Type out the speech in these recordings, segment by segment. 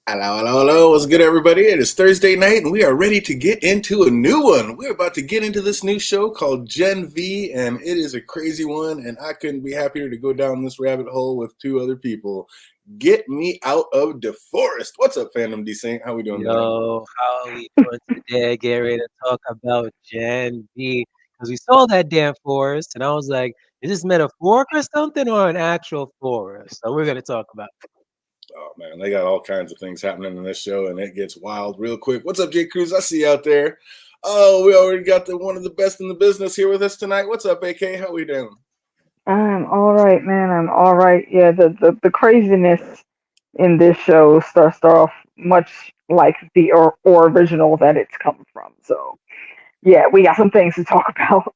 Hello, hello, hello. What's good, everybody? It is Thursday night, and we are ready to get into a new one. We're about to get into this new show called Gen V, and it is a crazy one, and I couldn't be happier to go down this rabbit hole with two other people. Get me out of DeForest. What's up, Phantom D Saint? How we doing tonight? Yo, how are we doing today? Get ready to talk about Gen V. Because we saw that damn forest, and I was like, is this metaphoric or something, or an actual forest? So we're going to talk about it. Oh man, they got all kinds of things happening in this show, and it gets wild real quick. What's up, Jay Cruz? I see you out there. Oh, we already got the one of the best in the business here with us tonight. What's up, AK? How we doing? I'm all right, man. I'm all right. Yeah, the craziness in this show starts off much like the original that it's come from. So yeah, we got some things to talk about.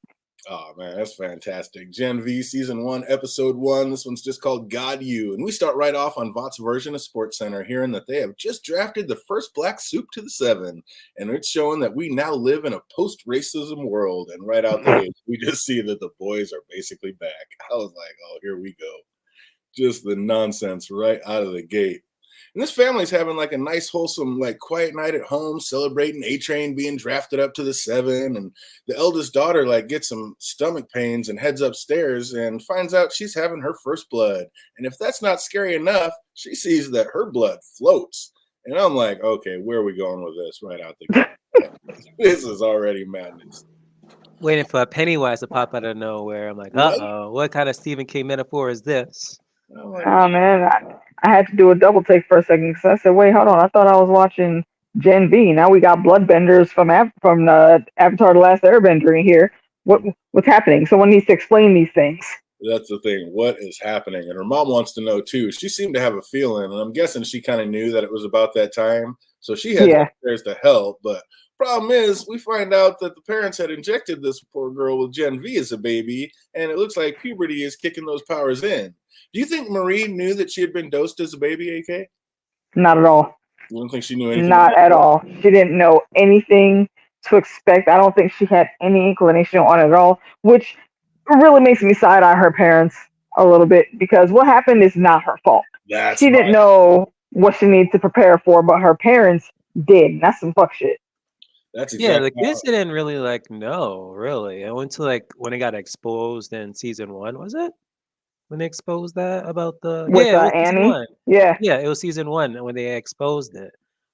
Oh man, that's fantastic. Gen V season 1, episode 1. This one's just called God You. And we start right off on Vought's version of Sports Center, hearing that they have just drafted the first black soup to the 7. And it's showing that we now live in a post-racism world. And right out the gate, we just see that the boys are basically back. I was like, oh, here we go. Just the nonsense right out of the gate. And this family's having like a nice, wholesome, like quiet night at home, celebrating A-Train being drafted up to the 7. And the eldest daughter like gets some stomach pains and heads upstairs and finds out she's having her first blood. And if that's not scary enough, she sees that her blood floats. And I'm like, okay, where are we going with this right out the gate? This is already madness. Waiting for a Pennywise to pop out of nowhere. I'm like, Right? uh-oh, what kind of Stephen King metaphor is this? I'm like, Oh man, I had to do a double take for a second because I said, wait, hold on. I thought I was watching Gen V. Now we got bloodbenders from Avatar: The Last Airbender in here. What's happening? Someone needs to explain these things. that's the thing. What is happening? And her mom wants to know too. She seemed to have a feeling, and I'm guessing she kind of knew that it was about that time. So she heads Yeah. upstairs to help. But problem is, we find out that the parents had injected this poor girl with Gen V as a baby, and it looks like puberty is kicking those powers in. Do you think Marie knew that she had been dosed as a baby, AK? Not at all. You don't think she knew anything Not about at it? all. She didn't know anything to expect. I don't think she had any inclination on it at all, which really makes me side eye her parents a little bit because what happened is not her fault. That's She my didn't know what she needed to prepare for, but her parents did. And that's some fuck shit. that's Yeah, the exactly kids didn't really like know, really. I went to like when it got exposed in season 1, was it? When they exposed that about the With yeah, it was season Annie. 1. Yeah. Yeah, it was season 1 when they exposed it.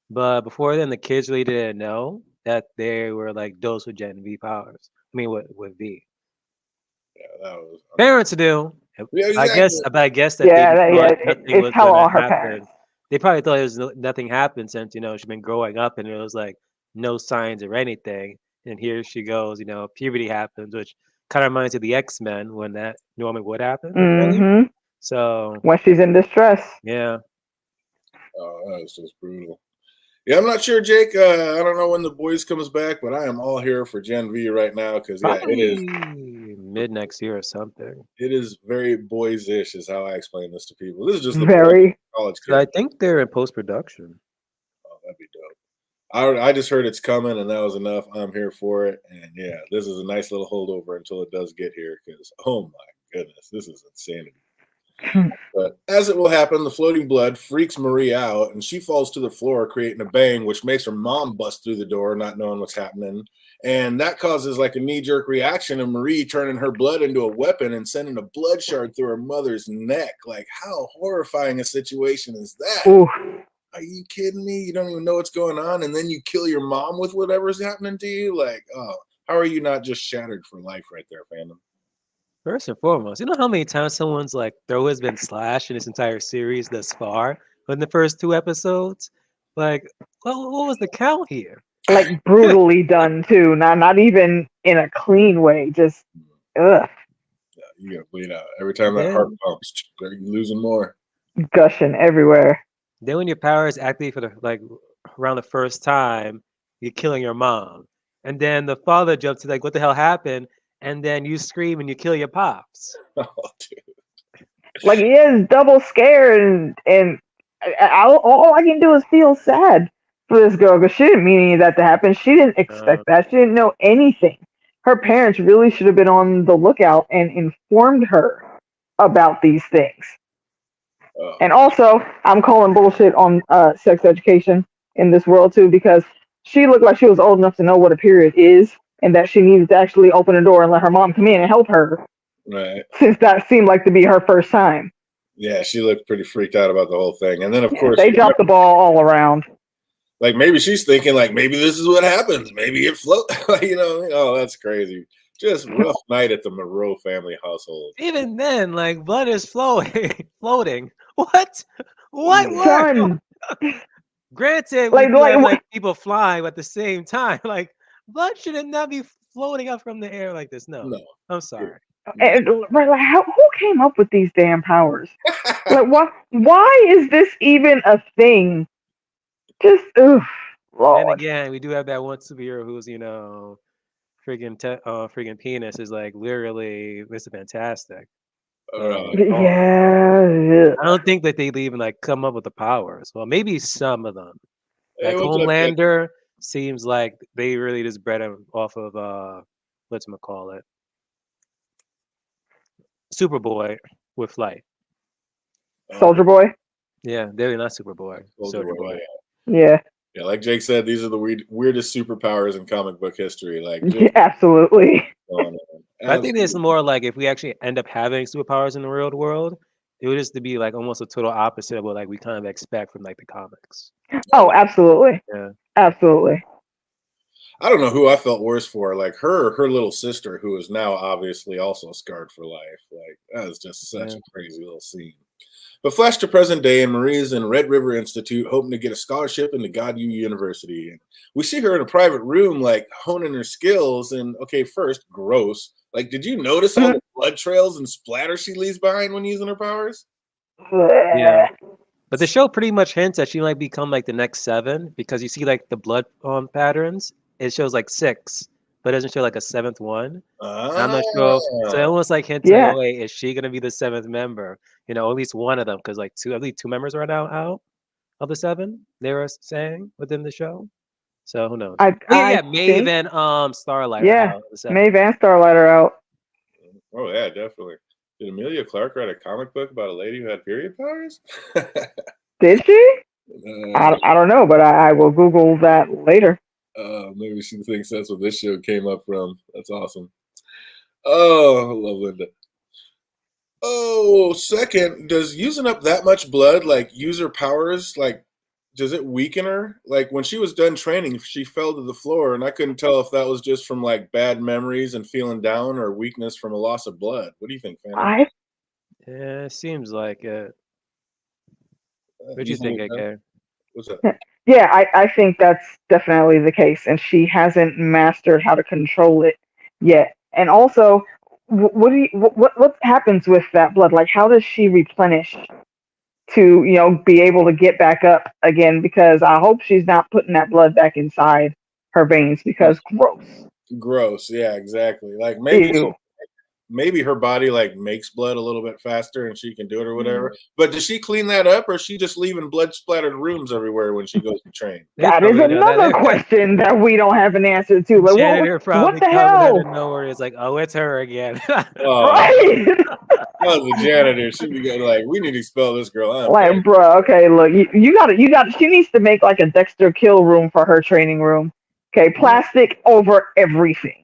But before then, the kids really didn't know that they were like dosed with Gen V powers. I mean, with V. that was Parents knew. yeah, I guess, exactly. but I guess that they Yeah, just thought nothing it's was hella gonna on her happen. parents. They probably thought it was nothing happened since she's been growing up and it was like no signs or anything. And here she goes, puberty happens, which kind of reminds you of the X-Men when that normally would happen earlier. Mm-hmm. So When she's in distress. yeah. Oh, that was just brutal. Yeah, I'm not sure, Jake. I don't know when the boys comes back, but I am all here for Gen V right now because yeah, Probably mid next year or something. it is very boys-ish, is how I explain this to people. This is just the boys Very. college So I kids. think they're in post-production. Oh, that'd be dope. I just heard it's coming, and that was enough. I'm here for it, and yeah, this is a nice little holdover until it does get here. Because oh my goodness, this is insanity. But as it will happen, the floating blood freaks Marie out, and she falls to the floor, creating a bang, which makes her mom bust through the door, not knowing what's happening. And that causes like a knee-jerk reaction of Marie turning her blood into a weapon and sending a blood shard through her mother's neck. Like, how horrifying a situation is that? Ooh. Are you kidding me? You don't even know what's going on, and then you kill your mom with whatever's happening to you? Like, oh, how are you not just shattered for life right there, fandom? First and foremost, you know how many times someone's like throat has been slashed in this entire series thus far? In the first 2 episodes? Like, what was the count here? Like brutally done too. Not even in a clean way. Just ugh. Yeah, you gotta bleed out every time that heart Then pumps. You're losing more. Gushing everywhere. then when your power is active for the like around the first time, you're killing your mom. And then the father jumps to like, what the hell happened? And then you scream and you kill your pops. Oh, dude. Like he is double scared and all I can do is feel sad for this girl because she didn't mean any of that to happen. She didn't Uh, expect that. She didn't know anything. Her parents really should have been on the lookout and informed her about these things. And also, I'm calling bullshit on sex education in this world too, because she looked like she was old enough to know what a period is, and that she needed to actually open the door and let her mom come in and help her. Right. Since that seemed like to be her first time. Yeah, she looked pretty freaked out about the whole thing. And then, of course, they dropped the ball all around. Like, maybe she's thinking, like, maybe this is what happens. Maybe it floats. Oh, that's crazy. Just rough night at the Moreau family household. Even then, like, blood is floating. What? Son. Granted, we have like people flying at the same time. Like, blood should not be floating up from the air like this. No. I'm sorry. And, like, who came up with these damn powers? Like, why is this even a thing? Just, oof. Lord. And again, we do have that one superhero who's, friggin' penis is like literally Mr. Fantastic. Yeah. I don't think that they'd even like come up with the powers. Well, maybe some of them. Like Hey, Homelander seems like they really just bred him off of whatchamacallit, Superboy with flight. Soldier Boy. Yeah, they're not Superboy. Soldier Boy. Yeah. Yeah, like Jake said, these are the weirdest superpowers in comic book history. Like, absolutely. I think it's more like if we actually end up having superpowers in the real world, it would just be like almost a total opposite of what like we kind of expect from like the comics. Oh, absolutely. Yeah. Absolutely. I don't know who I felt worse for, like her little sister, who is now obviously also scarred for life. Like, that is just such a crazy little scene. But flash to present day, and Marie's in Red River Institute hoping to get a scholarship into God U University. And we see her in a private room, like, honing her skills. And, okay, first, gross. Like, did you notice all the blood trails and splatter she leaves behind when using her powers? Yeah. But the show pretty much hints that she might become, like, the next Seven, because you see, like, the blood patterns. It shows, like, 6, but it doesn't show, like, a 7th one. I'm not sure. So it almost, like, hints, like, wait, is she going to be the 7th member? At least one of them, because, like, I believe 2 members are now out of the 7, they were saying within the show. So who knows? Maeve and Starlight are out. Maeve and Starlight are out. Oh, yeah, definitely. Did Amelia Clark write a comic book about a lady who had period powers? Did she? I don't know, but I will Google that later. Maybe she thinks that's what this show came up from. That's awesome. Oh, I love Linda. Oh, second, does using up that much blood, like, use her powers, like, does it weaken her? Like, when she was done training, she fell to the floor, and I couldn't tell if that was just from, like, bad memories and feeling down or weakness from a loss of blood. What do you think, Fanny? Yeah, it seems like it. What do you think, AK? What's that? Yeah, I think that's definitely the case, and she hasn't mastered how to control it yet. And also, what happens with that blood? Like, how does she replenish to be able to get back up again? Because I hope she's not putting that blood back inside her veins, because gross. Yeah, exactly. Like, maybe her body, like, makes blood a little bit faster and she can do it or whatever. But does she clean that up, or is she just leaving blood splattered rooms everywhere when she goes to train? That is another question that we don't have an answer to. Like, what the hell? Out of nowhere, it's like, oh, it's her again. Right. That was the janitor. She'd be going like, we need to expel this girl. Like, bro, okay, look, you got. She needs to make like a Dexter kill room for her training room. Okay, plastic over everything.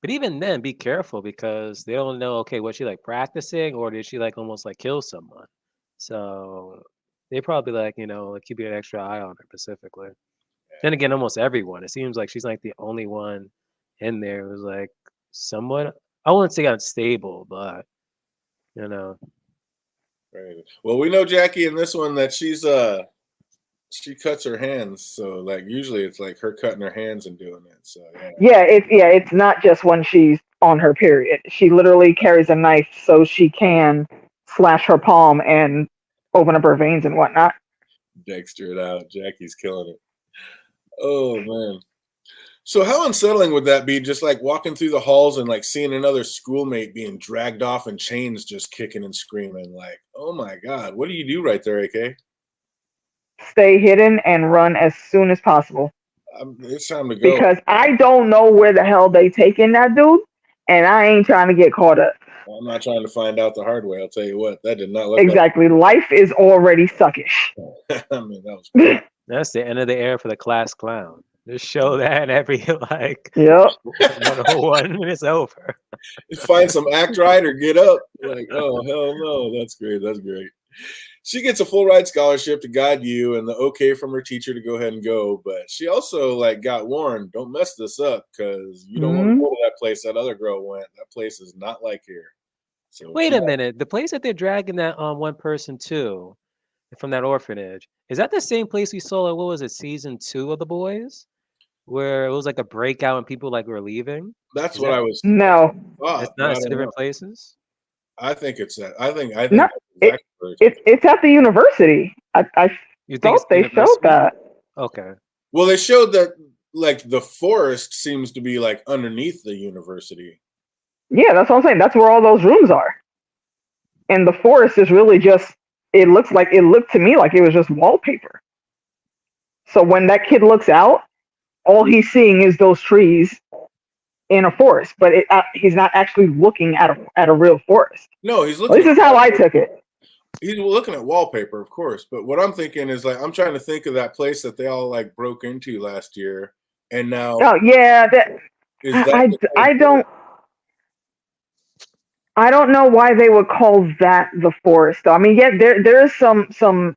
But even then, be careful, because they don't know, okay, was she like practicing, or did she like almost like kill someone? So they probably like, keeping an extra eye on her specifically. Then again, almost everyone. It seems like she's like the only one in there who's like somewhat, I wouldn't say unstable, but Right. Well, we know Jackie in this one that she cuts her hands, so like usually it's like her cutting her hands and doing it. So it's not just when she's on her period. She literally carries a knife so she can slash her palm and open up her veins and whatnot. Dexter it out. Jackie's killing it. Oh man. So how unsettling would that be, just like walking through the halls and like seeing another schoolmate being dragged off in chains, just kicking and screaming? Like, oh my God, what do you do right there, AK? Stay hidden and run as soon as possible. It's time to go. Because I don't know where the hell they taking that dude, and I ain't trying to get caught up. I'm not trying to find out the hard way. I'll tell you what, that did not look Exactly. Life is already suckish. like. I mean, that was crazy. That's the end of the era for the class clown. Just show that in every like Yep. 101 and it's over. Find some act right or get up. Like, oh hell no, that's great. That's great. She gets a full ride scholarship to guide you and the okay from her teacher to go ahead and go. But she also like got warned, don't mess this up because you don't want to go to that place that other girl went. That place is not like here. So Wait a minute. The place that they're dragging that one person to from that orphanage, is that the same place we saw, what was it, season 2 of The Boys? Where it was like a breakout and people like were leaving? That's what I was. No. It's not, it's different places? I think it's that. I think No, it's at the university. I You think thought it's they university? showed that. Okay. Well, they showed that like the forest seems to be like underneath the university. Yeah, that's what I'm saying. That's where all those rooms are. And the forest is really just, it looked to me like it was just wallpaper. So when that kid looks out, all he's seeing is those trees in a forest, but he's not actually looking at a real forest. No, he's looking. This is how I took it. He's looking at wallpaper, of course. But what I'm thinking is like I'm trying to think of that place that they all like broke into last year, and now. Oh yeah, I don't know why they would call that the forest. I mean, yeah, there is some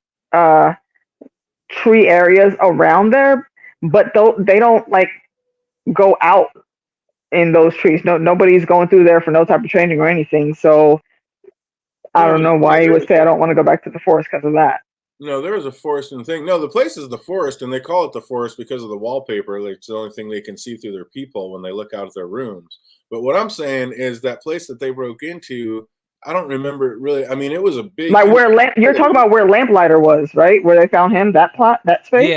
tree areas around there, but they don't like go out in those trees. Nobody's going through there for no type of training or anything. So I don't know why you would say I don't want to go back to the forest because of that. No, there is a forest and thing. No, the place is the forest, and they call it the forest because of the wallpaper. Like, it's the only thing they can see through their peephole when they look out of their rooms. But what I'm saying is that place that they broke into, I don't remember it really. I mean, it was a big. Like you're talking about where Lamplighter was, right? Where they found him, that space.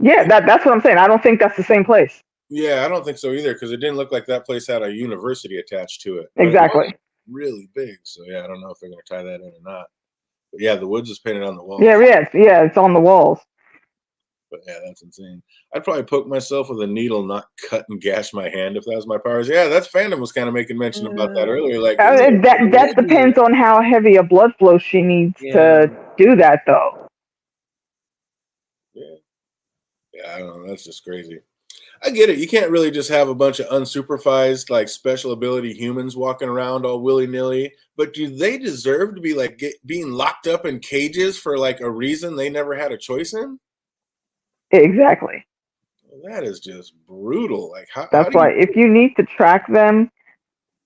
Yeah. That's what I'm saying. I don't think that's the same place. Yeah, I don't think so either because it didn't look like that place had a university attached to it. Exactly. It really big. So yeah, I don't know if they're going to tie that in or not. But yeah, the woods is painted on the walls. Yeah, it's on the walls. But yeah, that's insane. I'd probably poke myself with a needle, not cut and gash my hand if that was my powers. Yeah, that's Fandom was kind of making mention about that earlier. Like that depends on how heavy a blood flow she needs to do that, though. Yeah, I don't know. That's just crazy. I get it. You can't really just have a bunch of unsupervised, like special ability humans walking around all willy nilly. But do they deserve to be like being locked up in cages for like a reason they never had a choice in? Exactly. Well, that is just brutal. Like that's why if you need to track them,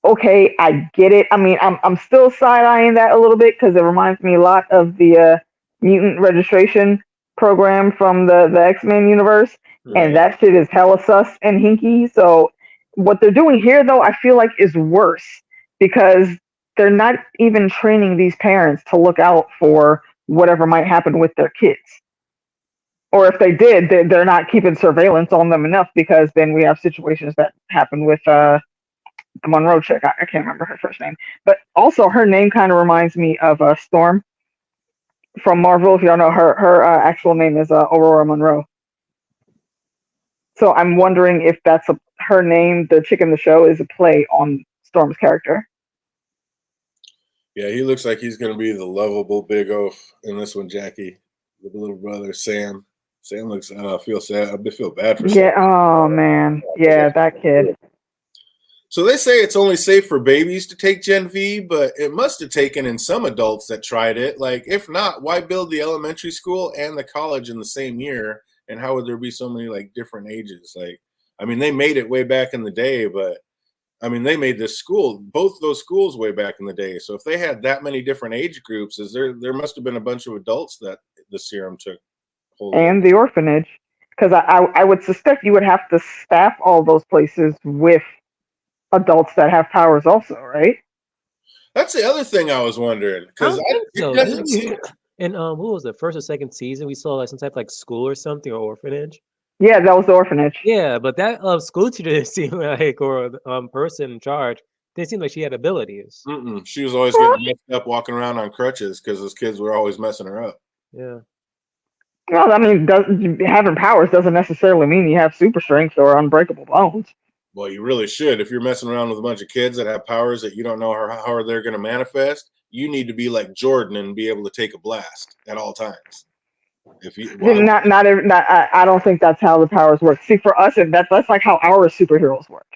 okay, I get it. I mean, I'm still side eyeing that a little bit because it reminds me a lot of the mutant registration program from the X-Men universe. Right. And that shit is hella sus and hinky. So what they're doing here, though, I feel like is worse because they're not even training these parents to look out for whatever might happen with their kids. Or if they did, they're not keeping surveillance on them enough because then we have situations that happen with the Monroe chick. I can't remember her first name. But also her name kind of reminds me of Storm from Marvel. If y'all know her actual name is Aurora Monroe. So I'm wondering if that's her name, the chick in the show, is a play on Storm's character. Yeah, he looks like he's going to be the lovable big oaf in this one, Jackie. The little brother, Sam. Sam looks, I feel sad. I feel bad for Sam. Yeah, oh, man. Yeah, that kid. So they say it's only safe for babies to take Gen V, but it must have taken in some adults that tried it. Like, if not, why build the elementary school and the college in the same year? And how would there be so many like different ages? Like, I mean, they made it way back in the day, but I mean, they made this school, both those schools way back in the day. So if they had that many different age groups, there must have been a bunch of adults that the serum took hold of. And the orphanage, because I would suspect you would have to staff all those places with adults that have powers also, right? That's the other thing I was wondering. Because And what was it, first or second season? We saw like some type of like school or something or orphanage. Yeah, that was the orphanage. Yeah, but that school teacher didn't seem like, or person in charge didn't seem like she had abilities. She was always getting messed up, walking around on crutches because those kids were always messing her up. Yeah. Well, I mean, having powers doesn't necessarily mean you have super strength or unbreakable bones. Well, you really should. If you're messing around with a bunch of kids that have powers that you don't know how they're going to manifest, you need to be like Jordan and be able to take a blast at all times. If you, why would- I don't think that's how the powers work. See, for us, that's like how our superheroes work.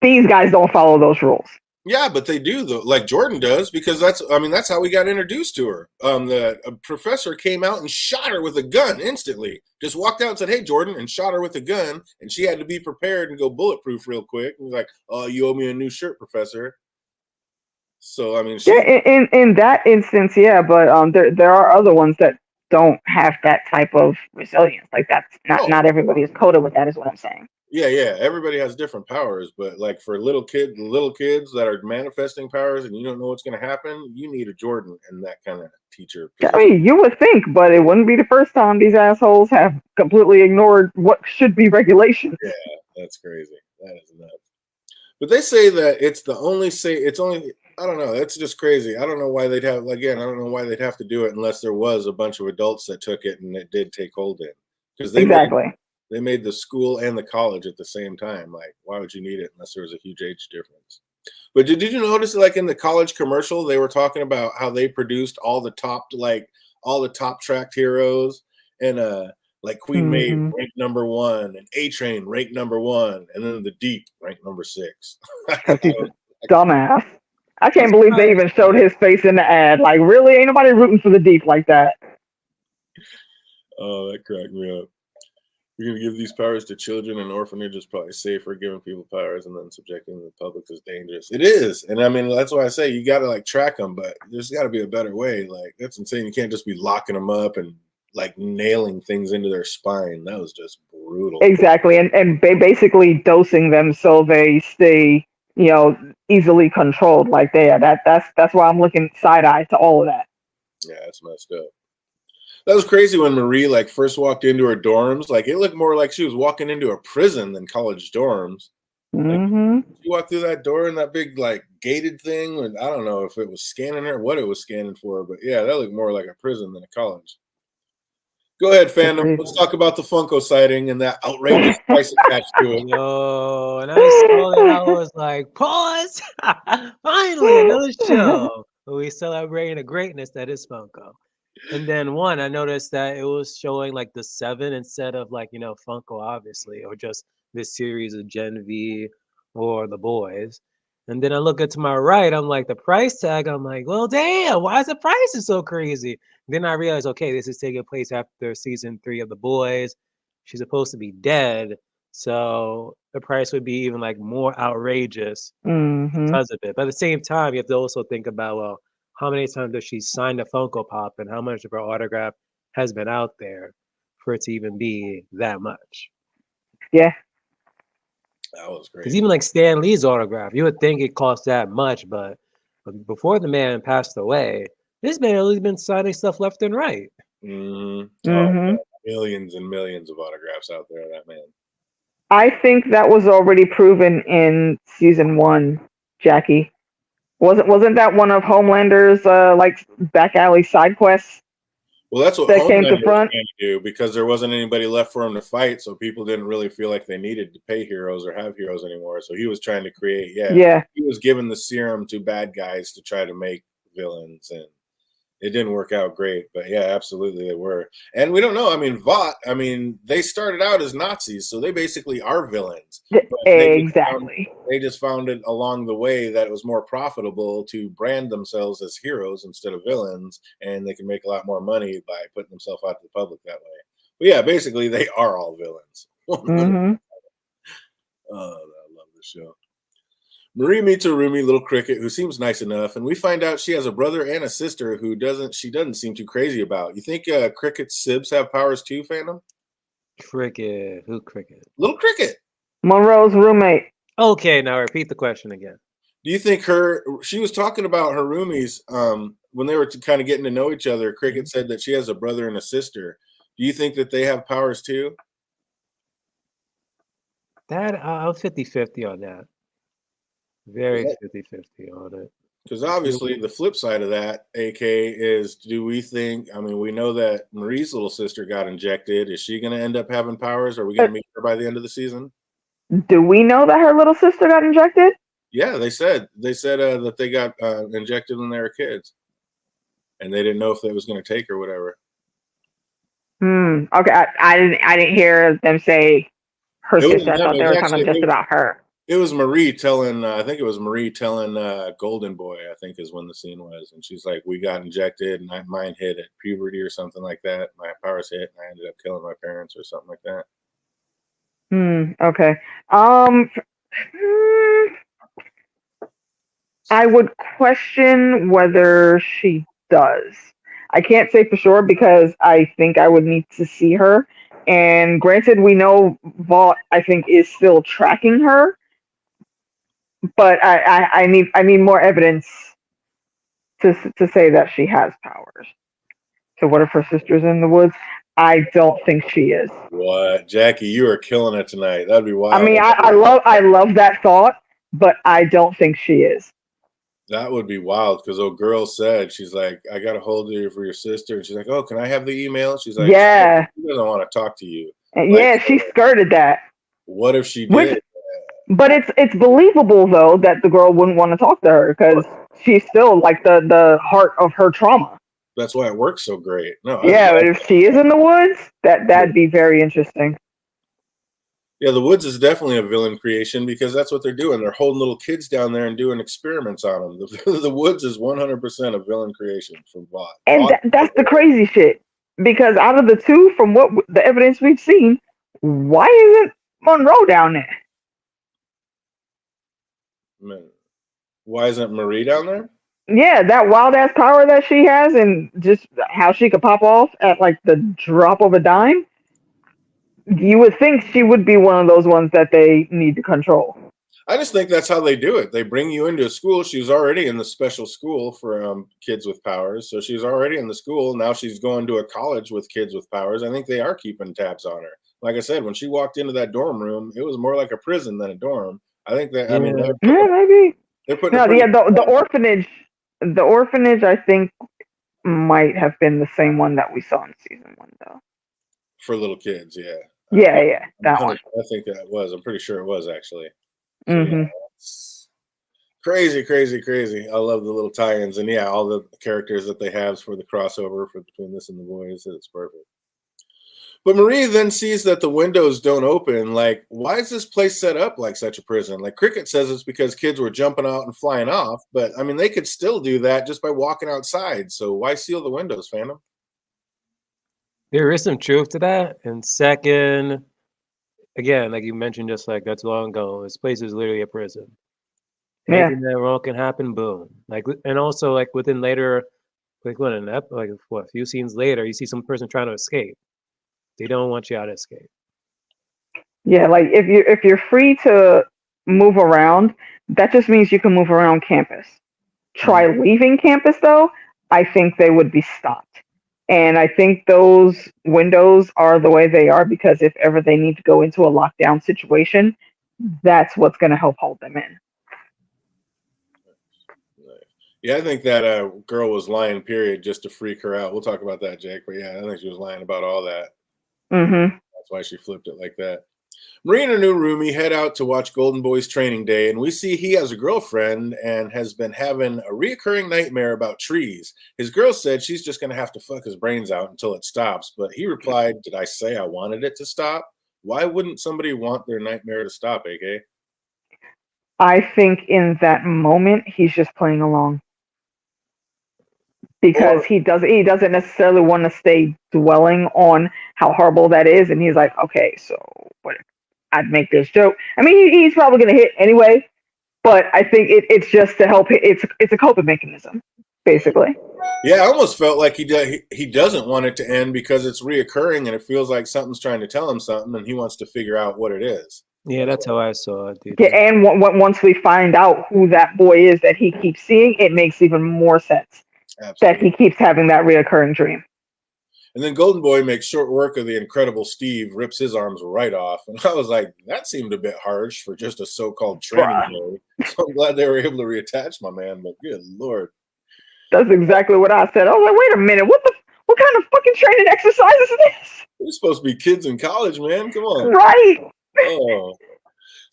These guys don't follow those rules. Yeah, but they do though, like Jordan does, because that's how we got introduced to her. The professor came out and shot her with a gun instantly. Just walked out and said, "Hey, Jordan," and shot her with a gun, and she had to be prepared and go bulletproof real quick. And was like, "Oh, you owe me a new shirt, Professor." So I mean, Yeah, in that instance, yeah, but there are other ones that don't have that type of resilience. Like that's not everybody is coded with that, is what I'm saying. yeah, everybody has different powers, but like for little kids that are manifesting powers, and you don't know what's going to happen, you need a Jordan and that kind of teacher position. I mean, you would think, but it wouldn't be the first time these assholes have completely ignored what should be regulations. Yeah, that's crazy. That is nuts. But they say that it's only. I don't know. It's just crazy. I don't know why they'd have. Again, I don't know why they'd have to do it unless there was a bunch of adults that took it and it did take hold in. Because they made the school and the college at the same time. Like, why would you need it unless there was a huge age difference? But did you notice, like in the college commercial, they were talking about how they produced all the top tracked heroes, and like Queen Maeve ranked number 1, and A Train ranked number 1, and then the Deep ranked number 6. Dumbass. I can't believe they even showed his face in the ad. Like, really? Ain't nobody rooting for the Deep like that. Oh, that cracked me up. You're going to give these powers to children and orphanages, probably safer giving people powers and then subjecting the public is dangerous. It is. And I mean, that's why I say you got to like track them, but there's got to be a better way. Like, that's insane. You can't just be locking them up and like nailing things into their spine. That was just brutal. Exactly. And basically dosing them so they stay, easily controlled. Like that's why I'm looking side eye to all of that. Yeah, that's messed up. That was crazy when Marie like first walked into her dorms. Like it looked more like she was walking into a prison than college dorms. Like, she walked through that door in that big like gated thing, and I don't know if it was scanning her, what it was scanning for, but yeah, that looked more like a prison than a college. Go ahead, fandom. Let's talk about the Funko sighting and that outrageous price attached to it. Yo, and I saw it, I was like, pause! Finally, another show where we celebrating the greatness that is Funko. And then I noticed that it was showing like the 7 instead of like, Funko, obviously, or just this series of Gen V or the boys. And then I look to my right, I'm like, the price tag, I'm like, well, damn, why is the price so crazy? Then I realized, okay, this is taking place after season 3 of the boys. She's supposed to be dead. So the price would be even like more outrageous because of it. But at the same time, you have to also think about, well, how many times does she sign a Funko Pop and how much of her autograph has been out there for it to even be that much? Yeah. That was great. Because even like Stan Lee's autograph, you would think it cost that much, but before the man passed away, this man has been signing stuff left and right. Oh, millions and millions of autographs out there, that man. I think that was already proven in season 1, Jackie. Wasn't that one of Homelander's like back alley side quests? Well, that's what that came to Homelander was front. trying to do because there wasn't anybody left for him to fight, so people didn't really feel like they needed to pay heroes or have heroes anymore. So he was trying to create, he was giving the serum to bad guys to try to make villains, and it didn't work out great. But yeah, absolutely they were. And we don't know. I mean, Vought, they started out as Nazis, so they basically are villains. Exactly. They just found it along the way that it was more profitable to brand themselves as heroes instead of villains, and they can make a lot more money by putting themselves out to the public that way. But yeah, basically they are all villains. Mm-hmm. Oh, I love this show. Marie meets a roomie, little Cricket, who seems nice enough, and we find out she has a brother and a sister who she doesn't seem too crazy about. You think Cricket's sibs have powers too, fandom? Cricket. Who Cricket? Little Cricket. Monroe's roommate. Okay, now repeat the question again. Do you think she was talking about her roomies when they were kind of getting to know each other? Cricket said that she has a brother and a sister. Do you think that they have powers too? That I was 50-50 on that. Very 50-50 on it. Because obviously the flip side of that, AK, is do we think, we know that Marie's little sister got injected. Is she going to end up having powers? Are we going to meet her by the end of the season? Do we know that her little sister got injected? Yeah, they said that they got injected when they were kids, and they didn't know if they was going to take or whatever. Okay, I didn't hear them say her It was sister. I them. thought they were talking just about her. It was Marie telling. I think it was Marie telling Golden Boy. I think is when the scene was, and she's like, "We got injected, and mine hit at puberty or something like that. My powers hit, and I ended up killing my parents or something like that." Okay. I would question whether she does. I can't say for sure because I think I would need to see her. And granted, we know Vought, I think, is still tracking her, but I need more evidence to say that she has powers. So what if her sister's in the woods? I don't think she is. What, Jackie? You are killing it tonight. That'd be I wild. mean, I love that thought, but I don't think she is. That would be wild because old girl said, she's like, I got a hold of you for your sister. And she's like, oh, can I have the email? She's like, Yeah. she doesn't want to talk to you. Yeah, she skirted that. What if she did? But it's believable though that the girl wouldn't want to talk to her because she's still like the heart of her trauma. That's why it works so great. No, yeah, but if she is in the woods, that'd be very interesting. Yeah, the woods is definitely a villain creation because that's what they're doing. They're holding little kids down there and doing experiments on them. The woods is 100% a villain creation from Vought. And that's the crazy shit. Because out of the two, from what the evidence we've seen, why isn't Monroe down there? Man. Why isn't Marie down there? Yeah, that wild ass power that she has and just how she could pop off at like the drop of a dime. You would think she would be one of those ones that they need to control. I just think that's how they do it. They bring you into a school. She was already in the special school for kids with powers. So she was already in the school. Now she's going to a college with kids with powers. I think they are keeping tabs on her. Like I said, when she walked into that dorm room, it was more like a prison than a dorm. I think that, I mean, maybe. They're putting the orphanage. The orphanage, I think, might have been the same one that we saw in season 1, though. For little kids, yeah. Yeah, that one. I think that was. I'm pretty sure it was actually. So, yeah, crazy. I love the little tie-ins and yeah, all the characters that they have for the crossover between this and the boys. It's perfect. But Marie then sees that the windows don't open. Like, why is this place set up like such a prison? Like Cricket says it's because kids were jumping out and flying off. But I mean, they could still do that just by walking outside. So why seal the windows, Phantom? There is some truth to that. And second, again, like you mentioned just like that's long ago, this place is literally a prison. Anything that wrong can happen, boom. Like, and also like within later, like a few scenes later, you see some person trying to escape. They don't want you out to escape. Yeah, like if you're free to move around, that just means you can move around campus. Try leaving campus though, I think they would be stopped. And I think those windows are the way they are because if ever they need to go into a lockdown situation, that's what's going to help hold them in. Yeah, I think that girl was lying, period, just to freak her out. We'll talk about that, Jake. But yeah, I think she was lying about all that. That's why she flipped it like that. Marie and her new roomie head out to watch Golden Boy's training day, and we see he has a girlfriend and has been having a reoccurring nightmare about trees. His girl said she's just going to have to fuck his brains out until it stops, but he replied, did I say I wanted it to stop? Why wouldn't somebody want their nightmare to stop, AK? I think in that moment, he's just playing along. Because he doesn't necessarily want to stay dwelling on how horrible that is, and he's like, okay, so what? I'd make this joke. I mean, he's probably gonna hit anyway, but I think it's just to help. It's a coping mechanism, basically. Yeah, I almost felt like he doesn't want it to end because it's reoccurring and it feels like something's trying to tell him something, and he wants to figure out what it is. Yeah, that's how I saw it. Dude. Yeah, and once we find out who that boy is that he keeps seeing, it makes even more sense. Absolutely. That he keeps having that reoccurring dream. And then Golden Boy makes short work of the incredible Steve, rips his arms right off. And I was like, that seemed a bit harsh for just a so-called training day. So I'm glad they were able to reattach my man, but good Lord. That's exactly what I said. I was like, wait a minute, what kind of fucking training exercise is this? We're supposed to be kids in college, man. Come on. Right. Oh.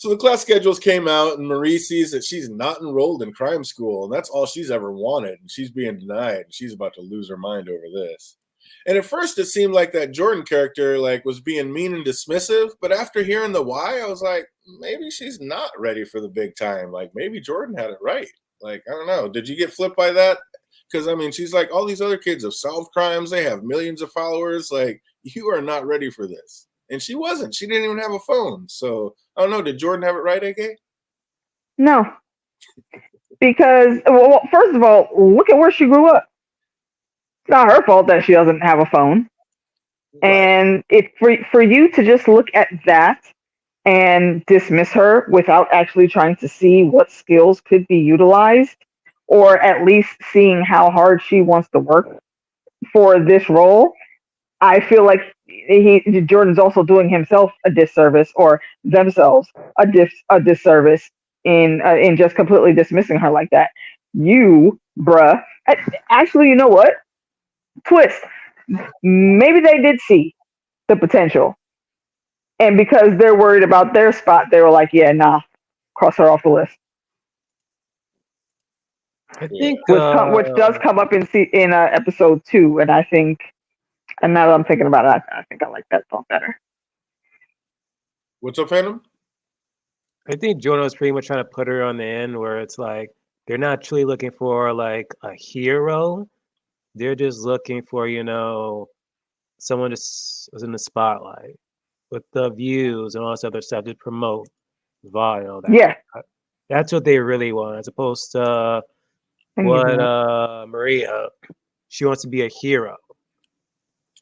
So the class schedules came out, and Marie sees that she's not enrolled in crime school, and that's all she's ever wanted. And she's being denied, and she's about to lose her mind over this. And at first, it seemed like that Jordan character was being mean and dismissive. But after hearing the why, I was like, maybe she's not ready for the big time. Like maybe Jordan had it right. Like I don't know. Did you get flipped by that? Because I mean, she's like all these other kids have solved crimes. They have millions of followers. Like you are not ready for this. And she wasn't. She didn't even have a phone. So I don't know. Did Jordan have it right, AK? No, because well, first of all, look at where she grew up. It's not her fault that she doesn't have a phone. Right. And if for you to just look at that and dismiss her without actually trying to see what skills could be utilized, or at least seeing how hard she wants to work for this role, I feel like Jordan's also doing himself a disservice, or themselves a disservice in just completely dismissing her like that. You, bruh. Actually, you know what? Twist. Maybe they did see the potential, and because they're worried about their spot, they were like, "Yeah, nah, cross her off the list." I think Which does come up in episode 2, and I think, and now that I'm thinking about it, I think I like that thought better. What's up, Phantom? I think Jonah was pretty much trying to put her on the end where it's like they're not truly looking for like a hero. They're just looking for, someone just was in the spotlight with the views and all this other stuff to promote Vile. Yeah. That's what they really want, as opposed to Maria, she wants to be a hero.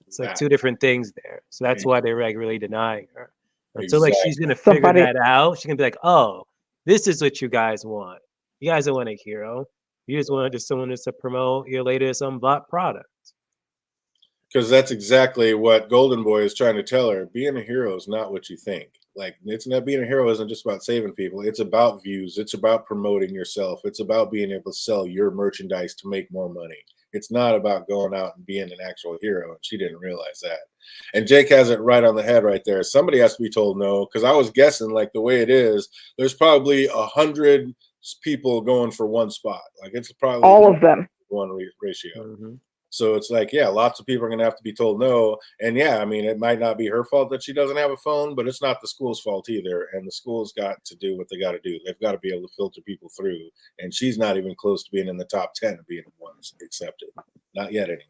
It's like two different things there. So that's why they're really denying her. Until she's gonna figure that out, she's gonna be like, "Oh, this is what you guys want. You guys don't want a hero. You just want someone just to promote your latest bot product." Because that's exactly what Golden Boy is trying to tell her. Being a hero is not what you think. Like, it's not, being a hero isn't just about saving people. It's about views. It's about promoting yourself. It's about being able to sell your merchandise to make more money. It's not about going out and being an actual hero. And she didn't realize that. And Jake has it right on the head right there. Somebody has to be told no. Because I was guessing, like, the way it is, there's probably 100 people going for one spot. Like, it's probably all of them. One ratio. Mm-hmm. So it's like, yeah, lots of people are going to have to be told no. And yeah, I mean, it might not be her fault that she doesn't have a phone, but it's not the school's fault either. And the school's got to do what they got to do. They've got to be able to filter people through. And she's not even close to being in the top 10 of being the ones accepted. Not yet, anyway.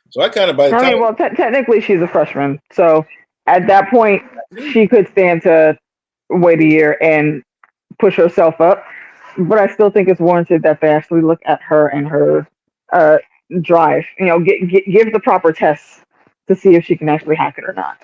So I kind of, by the time. Well, technically she's a freshman. So at that point, she could stand to wait a year and push herself up. But I still think it's warranted that they actually look at her and her drive, give the proper tests to see if she can actually hack it or not.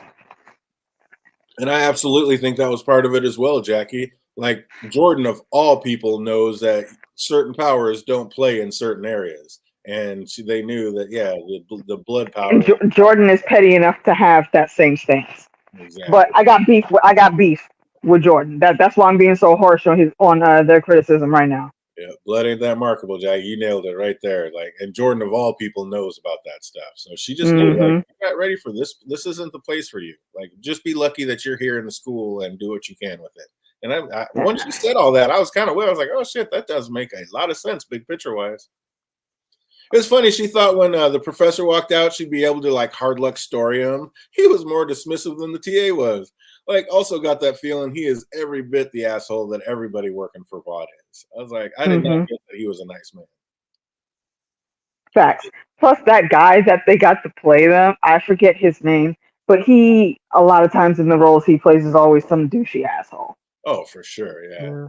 And I absolutely think that was part of it as well, Jackie. Like, Jordan of all people knows that certain powers don't play in certain areas, and they knew that the blood power. And Jordan is petty enough to have that same stance. Exactly. But I got beef with Jordan. That's why I'm being so harsh on their criticism right now. Yeah, blood ain't that markable, Jack. You nailed it right there. Like, and Jordan of all people knows about that stuff. So she just knew, like, you're not ready for this. This isn't the place for you. Like, just be lucky that you're here in the school and do what you can with it. And I once she said all that, I was kind of weird. I was like, oh shit, that does make a lot of sense, big picture wise. It was funny. She thought when the professor walked out, she'd be able to like hard luck story him. He was more dismissive than the TA was. Like, also got that feeling he is every bit the asshole that everybody working for VOD is. I was like, I did not get that he was a nice man. Facts. Plus, that guy that they got to play them, I forget his name, but he, a lot of times in the roles he plays, is always some douchey asshole. Oh, for sure, yeah.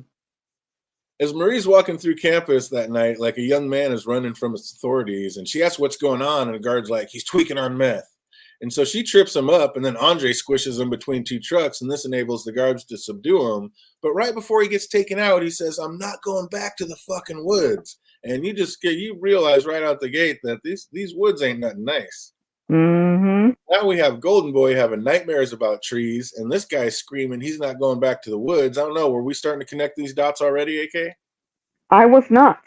As Marie's walking through campus that night, like, a young man is running from his authorities, and she asks what's going on, and the guard's like, he's tweaking on meth. And so she trips him up, and then Andre squishes him between two trucks, and this enables the guards to subdue him. But right before he gets taken out, he says, I'm not going back to the fucking woods. And you realize right out the gate that these woods ain't nothing nice. Mm-hmm. Now we have Golden Boy having nightmares about trees, and this guy's screaming he's not going back to the woods. I don't know. Were we starting to connect these dots already, AK? I was not.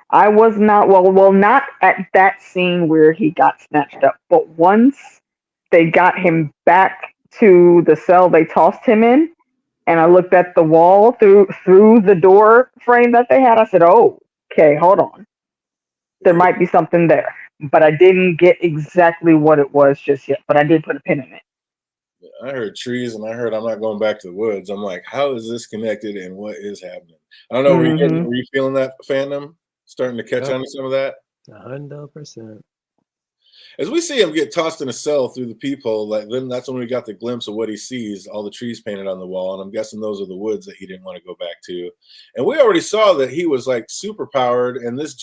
Well, not at that scene where he got snatched up. But once they got him back to the cell they tossed him in, and I looked at the wall through the door frame that they had. I said, "Oh, okay, hold on. There might be something there." But I didn't get exactly what it was just yet. But I did put a pin in it. I heard trees and I heard I'm not going back to the woods. I'm like, how is this connected and what is happening? I don't know. Were you feeling that fandom? Starting to catch on to some of that? 100%. As we see him get tossed in a cell through the peephole, like then that's when we got the glimpse of what he sees, all the trees painted on the wall. And I'm guessing those are the woods that he didn't want to go back to. And we already saw that he was like super powered, and this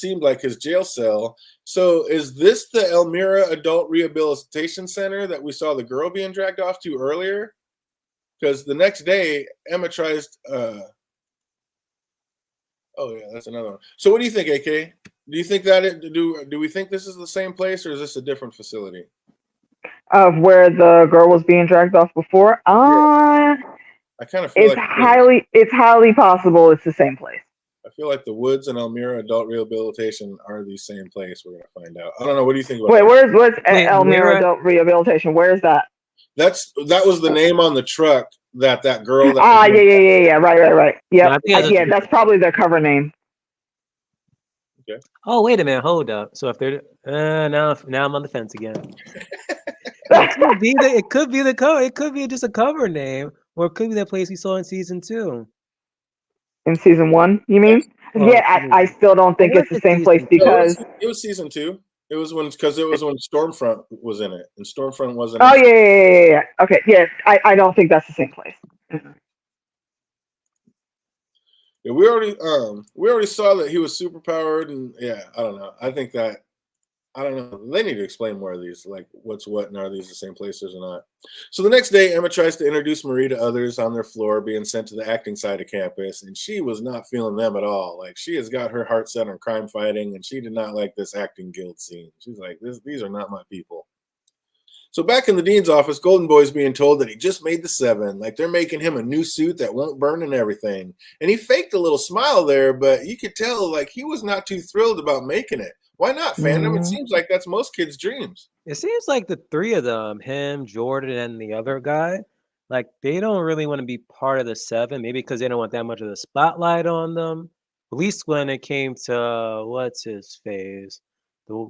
seemed like his jail cell. So is this the Elmira Adult Rehabilitation Center that we saw the girl being dragged off to earlier? Because the next day, Emma tries. Oh yeah, that's another one. So what do you think, AK? Do you think that do we think this is the same place, or is this a different facility? Of where the girl was being dragged off before? I kind of feel it's highly possible it's the same place. I feel like the Woods and Elmira Adult Rehabilitation are the same place. We're gonna find out. I don't know. What do you think about Wait, that? where's Elmira Adult Rehabilitation? Where is that? That was the name on the truck that girl. Yeah. Right. Yeah, that's probably their cover name. Okay. Oh, wait a minute. Hold up. So if they're now I'm on the fence again. It could be the cover. It could be just a cover name, or it could be that place we saw in season 2. In season 1, you mean? I still don't think it's the same place because it was season 2. It was when Stormfront was in it, and Stormfront wasn't. Oh yeah. Okay, yeah. I don't think that's the same place. Mm-hmm. Yeah, we already saw that he was super powered, and yeah, I don't know. I think that I don't know. They need to explain more of these, like what's what, and are these the same places or not? So the next day, Emma tries to introduce Marie to others on their floor, being sent to the acting side of campus, and she was not feeling them at all. Like she has got her heart set on crime fighting, and she did not like this acting guild scene. She's like, these are not my people. So back in the dean's office, Golden Boy's being told that he just made the 7. Like they're making him a new suit that won't burn and everything. And he faked a little smile there, but you could tell like he was not too thrilled about making it. Why not, fandom? It seems like that's most kids' dreams. It seems like the 3 of them, him, Jordan, and the other guy, like they don't really want to be part of the 7, maybe because they don't want that much of the spotlight on them. At least when it came to what's his face?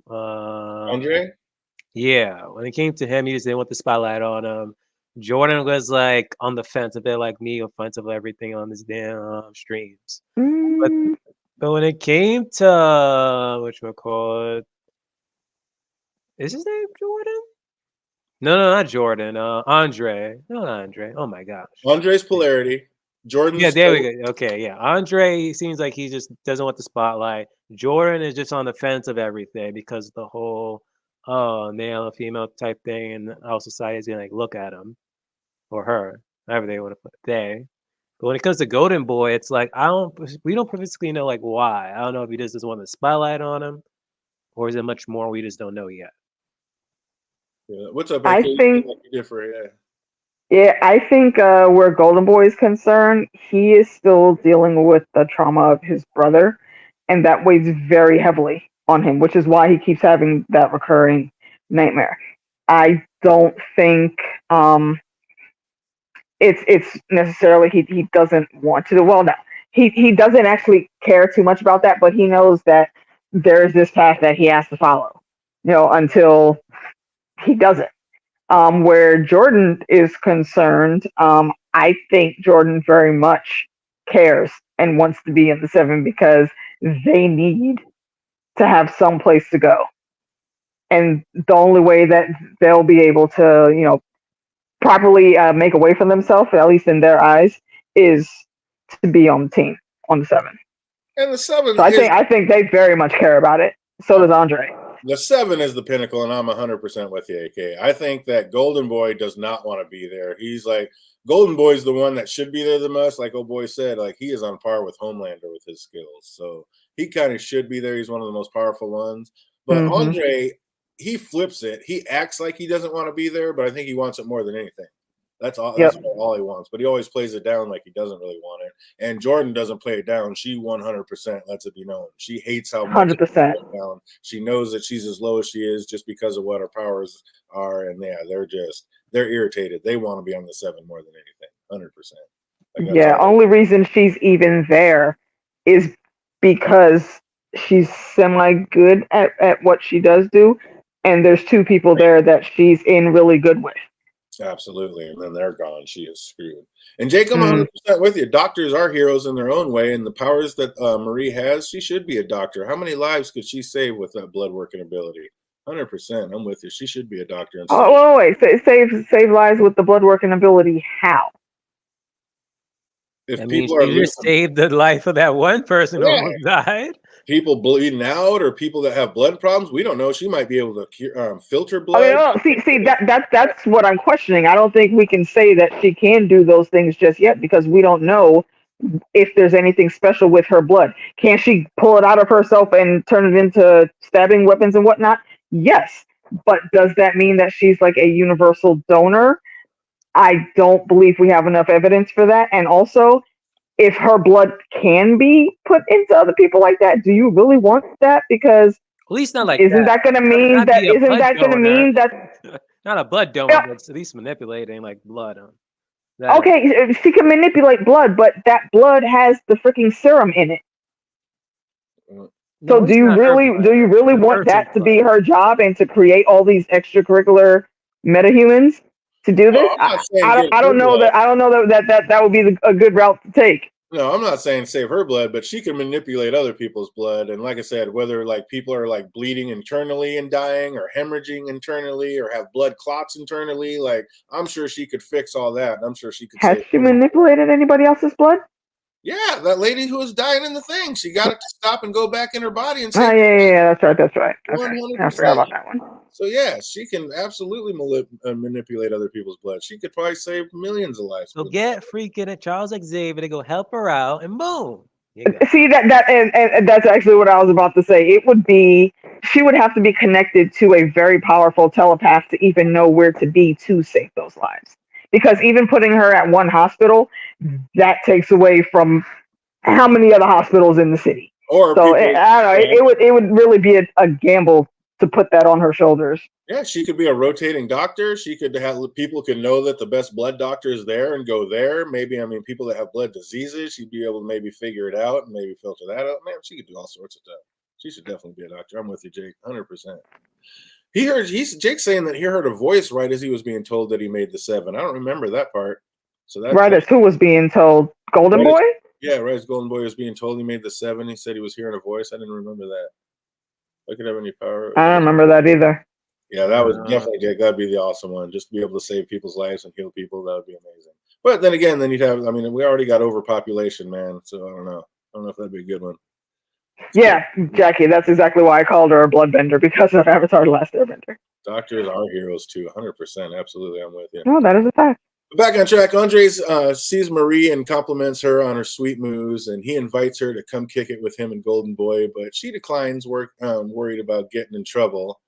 Andre? Yeah, when it came to him, he just didn't want the spotlight on him. Jordan was like on the fence, a bit like me, on fence of everything on this damn streams. But when it came to whatchamacallit, is his name Jordan? No, not Jordan. Andre. No, not Andre. Oh my gosh. Andre's polarity. Jordan's. Yeah, there we go. Okay, yeah. Andre seems like he just doesn't want the spotlight. Jordan is just on the fence of everything because the whole male or female type thing, and our society is gonna like look at him or her, however they want to put they. But when it comes to Golden Boy, it's like we don't specifically know like why. I don't know if he just doesn't want the spotlight on him, or is it much more we just don't know yet. Yeah. What's up? I think different. Yeah, I think where Golden Boy is concerned, he is still dealing with the trauma of his brother, and that weighs very heavily on him, which is why he keeps having that recurring nightmare. I don't think it's necessarily he doesn't want to do well. No, he doesn't actually care too much about that, but he knows that there's this path that he has to follow, until he doesn't. Where Jordan is concerned, I think Jordan very much cares and wants to be in the 7 because they need to have some place to go. And the only way that they'll be able to, properly make a way for themselves, at least in their eyes, is to be on the team, on the 7. And the 7. So I think they very much care about it. So does Andre. The 7 is the pinnacle, and I'm 100% with you, AK. I think that Golden Boy does not want to be there. He's like, Golden Boy's the one that should be there the most. Like old boy said, like he is on par with Homelander with his skills. So he kind of should be there. He's one of the most powerful ones. But Andre, he flips it. He acts like he doesn't want to be there, but I think he wants it more than anything. That's all. That's all he wants. But he always plays it down like he doesn't really want it. And Jordan doesn't play it down. She 100% lets it be known. She hates how much 100%. Down. She knows that she's as low as she is just because of what her powers are. And yeah, they're irritated. They want to be on the 7 more than anything. 100%. Yeah, only reason she's even there is because she's semi good at what she does do, and there's two people there that she's in really good with. Absolutely, and then they're gone. She is screwed. And Jake, I'm 100% with you. Doctors are heroes in their own way, and the powers that Marie has, she should be a doctor. How many lives could she save with that blood working ability? 100%. I'm with you. She should be a doctor. Oh, wait. Save lives with the blood working ability. How? If I mean, people are she just saved the life of that one person who almost died. People bleeding out or people that have blood problems, we don't know. She might be able to filter blood. See, that's what I'm questioning. I don't think we can say that she can do those things just yet because we don't know if there's anything special with her blood. Can she pull it out of herself and turn it into stabbing weapons and whatnot? Yes. But does that mean that she's like a universal donor? I don't believe we have enough evidence for that. And also, if her blood can be put into other people like that, do you really want that? Because at least not like isn't that going to mean that? Isn't that going to mean that? Not a blood donor, but at least manipulating like blood. Okay, she can manipulate blood, but that blood has the freaking serum in it. So do you really want that to be her job and to create all these extracurricular metahumans to do this? I don't know that would be a good route to take. No, I'm not saying save her blood, but she can manipulate other people's blood. And like I said, whether like people are like bleeding internally and dying or hemorrhaging internally or have blood clots internally, like I'm sure she could fix all that. I'm sure she could. Has she manipulated anybody else's blood? Yeah, that lady who was dying in the thing. She got it to stop and go back in her body and say, yeah, that's right. Okay. I forgot about that one. So yeah, she can absolutely manipulate other people's blood. She could probably save millions of lives. So get freaking at Charles Xavier to go help her out, and boom. See and that's actually what I was about to say. It would be she would have to be connected to a very powerful telepath to even know where to be to save those lives. Because even putting her at one hospital, that takes away from how many other hospitals in the city. I don't know. It would really be a gamble to put that on her shoulders. Yeah, she could be a rotating doctor. She could have people can know that the best blood doctor is there and go there. Maybe people that have blood diseases, she'd be able to maybe figure it out and maybe filter that out. Man, she could do all sorts of stuff. She should definitely be a doctor. I'm with you, Jake, 100%. Jake's saying that he heard a voice right as he was being told that he made the 7. I don't remember that part. So that's right as who was being told? Golden Boy? Right as Golden Boy was being told he made the 7. He said he was hearing a voice. I didn't remember that. I could have any power. I don't remember that either. Yeah, that was definitely Jake. That'd be the awesome one. Just to be able to save people's lives and heal people, that would be amazing. But then again, you'd have. We already got overpopulation, man. So I don't know. I don't know if that'd be a good one. Yeah, Jackie. That's exactly why I called her a bloodbender, because of Avatar: The Last Airbender. Doctors are heroes too, 100%. Absolutely, I'm with you. No, that is a fact. Back on track, Andres sees Marie and compliments her on her sweet moves, and he invites her to come kick it with him and Golden Boy, but she declines, worried about getting in trouble.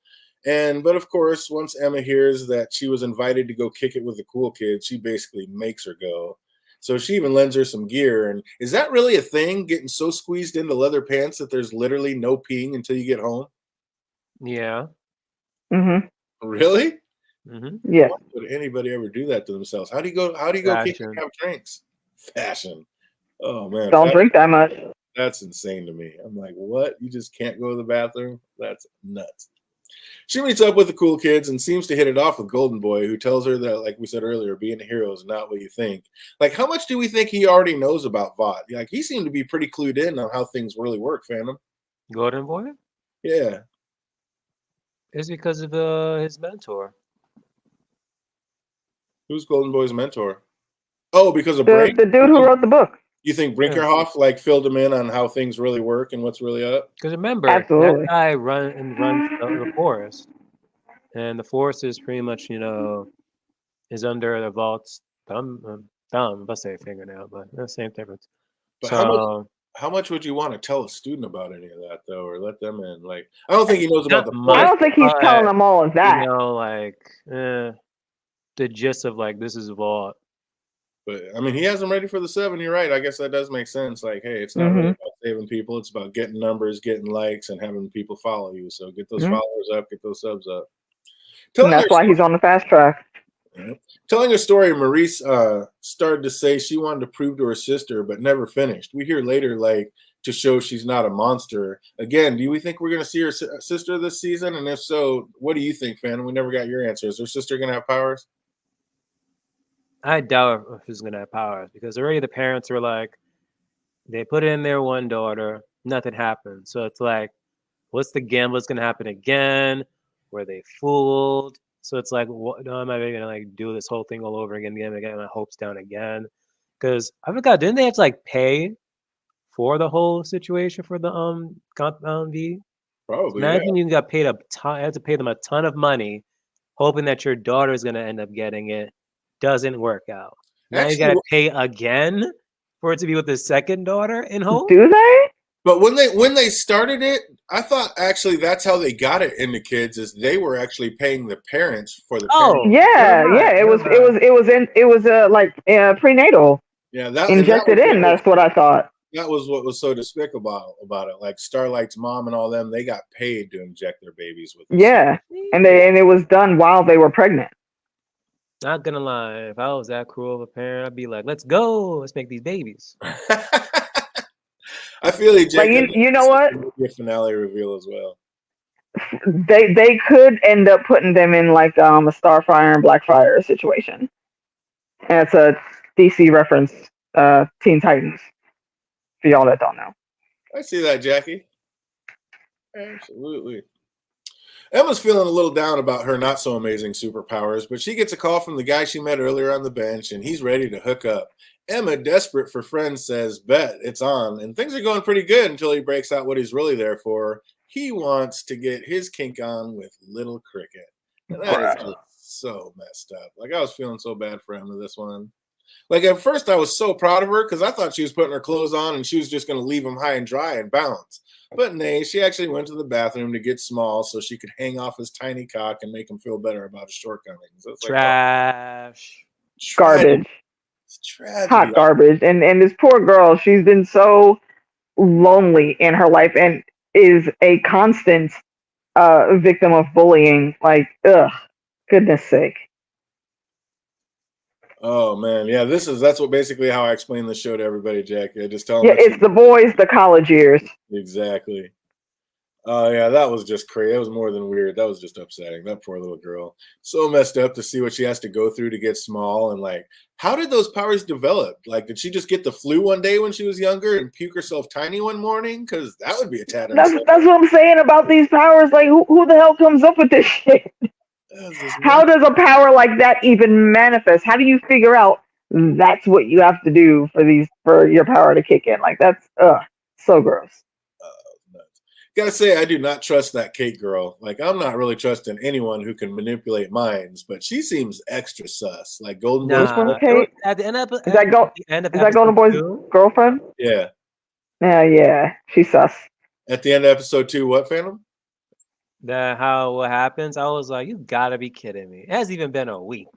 But of course, once Emma hears that she was invited to go kick it with the cool kids, she basically makes her go. So she even lends her some gear. And is that really a thing, getting so squeezed into leather pants that there's literally no peeing until you get home? Yeah. Mm-hmm. Really? Mm-hmm. Yeah. Why would anybody ever do that to themselves? How do you go kick and have drinks? Fashion. Oh man. Don't drink that much. That's insane to me. I'm like, what? You just can't go to the bathroom? That's nuts. She meets up with the cool kids and seems to hit it off with Golden Boy, who tells her that, like we said earlier, being a hero is not what you think. Like, how much do we think he already knows about Vought? Like, he seemed to be pretty clued in on how things really work, Phantom. Golden Boy? Yeah. It's because of his mentor. Who's Golden Boy's mentor? Oh, because of the dude who wrote the book. You think Brinkerhoff filled him in on how things really work and what's really up? Because remember, that guy runs the forest, and the forest is pretty much is under the Vault's thumb. Let's say fingernail, but the same difference. But how much would you want to tell a student about any of that though, or let them in? Like, I don't think he knows about the. I don't think he's telling them all of that. The gist of this is Vault. But he has them ready for the 7. You're right. I guess that does make sense. Like, hey, it's not really about saving people. It's about getting numbers, getting likes, and having people follow you. So get those followers up, get those subs up. And that's why he's on the fast track. Yeah. Telling her story, Maurice started to say she wanted to prove to her sister, but never finished. We hear later, like, to show she's not a monster. Again, do we think we're going to see her sister this season? And if so, what do you think, Phantom? We never got your answer. Is her sister going to have powers? I doubt if she's gonna have powers because already the parents were like, they put in their one daughter, nothing happened. So it's like, what's the gamble? What's gonna happen again? Were they fooled? So it's like, what, no, am I really gonna like do this whole thing all over again? Get my hopes down again? Because I forgot, didn't they have to like pay for the whole situation for the V? Probably, yeah. Imagine you got paid a ton, had to pay them a ton of money, hoping that your daughter is gonna end up getting it. Doesn't work out. Now you Actually, gotta pay again for it to be with the second daughter in hope. Do they? but when they started it, I thought actually that's how they got it into kids is they were actually paying the parents for the Oh, parents. Yeah, never mind, yeah. It was like prenatal Yeah, injected in. That's what I thought. That was what was so despicable about it. Like Starlight's mom and all them, they got paid to inject their babies with this. Yeah, and it was done while they were pregnant. Not gonna lie, if I was that cruel of a parent, I'd be like, "Let's go, let's make these babies." I feel like you know what? Your finale reveal as well. They could end up putting them in like a Starfire and Blackfire situation. And it's a DC reference, Teen Titans. For y'all that don't know. I see that, Jackie. Absolutely. Emma's feeling a little down about her not so amazing superpowers, but she gets a call from the guy she met earlier on the bench, and he's ready to hook up. Emma, desperate for friends, says, bet, it's on. And things are going pretty good until he breaks out what he's really there for. He wants to get his kink on with Little Cricket. And that is just so messed up. Like, I was feeling so bad for Emma this one. Like, at first, I was so proud of her because I thought she was putting her clothes on and she was just going to leave them high and dry and bounce. But nay, she actually went to the bathroom to get small so she could hang off his tiny cock and make him feel better about his shortcomings. So it's Trash. Like, Garbage. It's tragedy. Hot garbage. And this poor girl, she's been so lonely in her life and is a constant victim of bullying. Like, ugh, goodness sake. Oh man, yeah, that's what basically how I explain the show to everybody, Jackie. I just tell them. Yeah, it's the boys, the college years. Exactly. Oh yeah, that was just crazy. That was more than weird. That was just upsetting. That poor little girl. So messed up to see what she has to go through to get small. And like, how did those powers develop? Like, did she just get the flu one day when she was younger and puke herself tiny one morning? Because that would be a tad. That's what I'm saying about these powers. Like, who the hell comes up with this shit? How does a power like that even manifest? How do you figure out that's what you have to do for your power to kick in? Like, that's so gross. Gotta say, I do not trust that Kate girl. Like, I'm not really trusting anyone who can manipulate minds, but she seems extra sus. Like Golden Boy's Kate? At the end of is that Golden Boy's girlfriend? Yeah. Yeah, she's sus. At the end of episode 2, what, Phantom? What happens? I was like, you gotta be kidding me. It hasn't even been a week.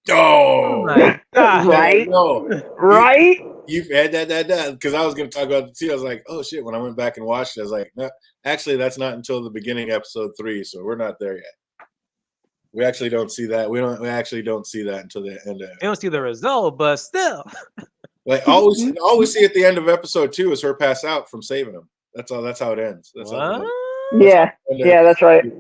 Oh my God. Right? No. Right? You've had that. Because I was going to talk about it too. I was like, oh shit. When I went back and watched it, I was like, no, actually, that's not until the beginning of episode 3. So we're not there yet. We actually don't see that. We actually don't see that until the end of it. We don't see the result, but still. Like all we see at the end of episode 2 is her pass out from saving him. That's how it ends. That's what? That's right.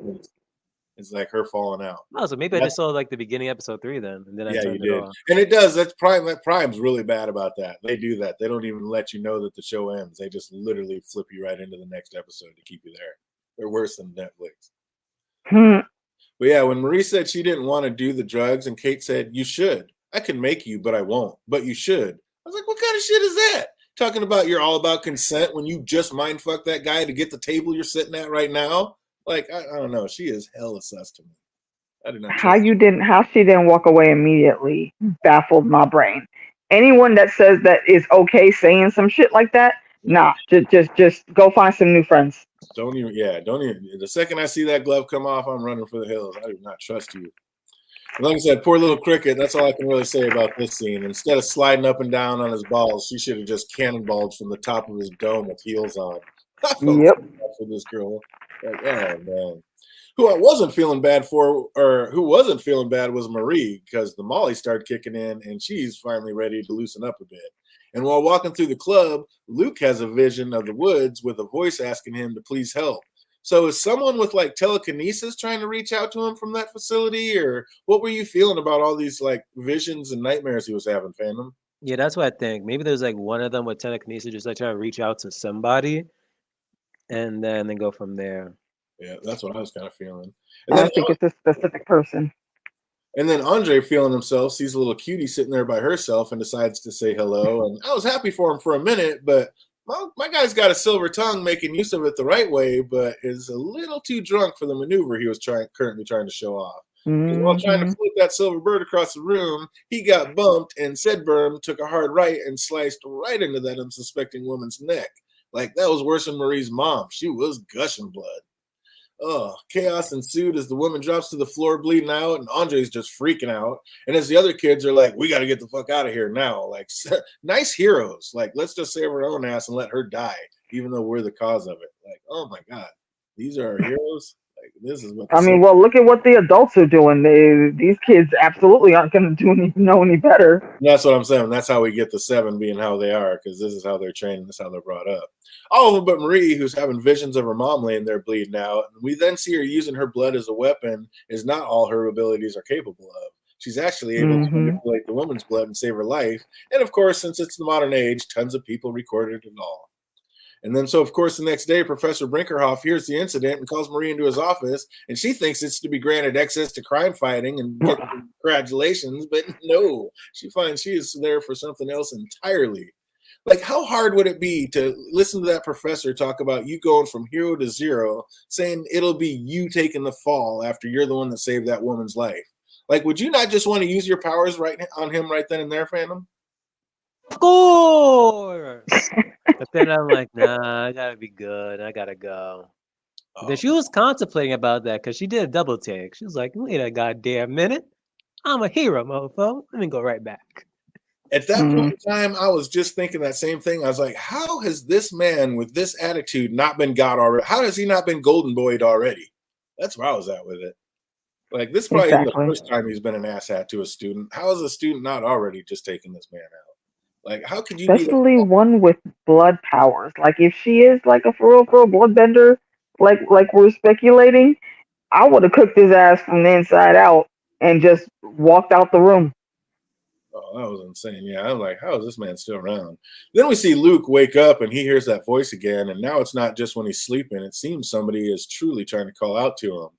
It's like her falling out. Oh, so maybe I just saw like the beginning of episode 3 then, and then I turned it off. And it does. That's Prime. That Prime's really bad about that. They do that. They don't even let you know that the show ends. They just literally flip you right into the next episode to keep you there. They're worse than Netflix. But yeah, when Marie said she didn't want to do the drugs, and Kate said, "You should. I can make you, but I won't. But you should." I was like, "What kind of shit is that?" Talking about you're all about consent when you just mind fuck that guy to get the table you're sitting at right now. Like, I don't know. She is hella sus to me. I did not. How she didn't walk away immediately baffled my brain. Anyone that says that is okay saying some shit like that, nah, just go find some new friends. Don't even. The second I see that glove come off, I'm running for the hills. I do not trust you. Like I said, poor little Cricket. That's all I can really say about this scene. Instead of sliding up and down on his balls, she should have just cannonballed from the top of his dome with heels on. Yep. For this girl. Like, oh man. Who I wasn't feeling bad for, or who wasn't feeling bad, was Marie, because the Molly started kicking in and she's finally ready to loosen up a bit. And while walking through the club, Luke has a vision of the woods with a voice asking him to please help. So is someone with like telekinesis trying to reach out to him from that facility, or what were you feeling about all these like visions and nightmares he was having, fandom? Yeah, that's what I think. Maybe there's like one of them with telekinesis, just like trying to reach out to somebody, and then go from there. Yeah, that's what I was kind of feeling. And I then think it's a specific person. And then Andre, feeling himself, sees a little cutie sitting there by herself and decides to say hello. And I was happy for him for a minute, but my guy's got a silver tongue, making use of it the right way, but is a little too drunk for the maneuver he was currently trying to show off. Because while trying to flip that silver bird across the room, he got bumped, and said berm took a hard right and sliced right into that unsuspecting woman's neck. Like, that was worse than Marie's mom. She was gushing blood. Oh, chaos ensued as the woman drops to the floor bleeding out, and Andre's just freaking out. And as the other kids are like, we got to get the fuck out of here now. Like, nice heroes. Like, let's just save our own ass and let her die, even though we're the cause of it. Like, oh my God, these are our heroes. Like, this is what I mean, well, look at what the adults are doing. These kids absolutely aren't going to know any better. That's what I'm saying. That's how we get the 7 being how they are, because this is how they're trained. This is how they're brought up. All of them but Marie, who's having visions of her mom laying there bleeding out. We then see her using her blood as a weapon, is not all her abilities are capable of. She's actually able to manipulate the woman's blood and save her life. And of course, since it's the modern age, tons of people recorded it all. And then, so of course, the next day, Professor Brinkerhoff hears the incident and calls Marie into his office, and she thinks it's to be granted access to crime fighting and get congratulations, but no, she finds she is there for something else entirely. Like, how hard would it be to listen to that professor talk about you going from hero to zero, saying it'll be you taking the fall after you're the one that saved that woman's life? Like, would you not just want to use your powers right on him right then and there, fandom? Of course. But then I'm like, nah, I gotta be good. I gotta go. Then she was contemplating about that because she did a double take. She was like, wait a goddamn minute. I'm a hero, mofo. Let me go right back. At that point in time, I was just thinking that same thing. I was like, how has this man with this attitude not been God already? How has he not been golden boyed already? That's where I was at with it. Like, this is probably the first time he's been an asshat to a student. How is a student not already just taking this man out? Like, how could you especially one with blood powers? Like, if she is like a for real bloodbender, like we're speculating, I would have cooked his ass from the inside out and just walked out the room. Oh, that was insane. Yeah, I was like, how is this man still around? Then we see Luke wake up and he hears that voice again. And now it's not just when he's sleeping. It seems somebody is truly trying to call out to him.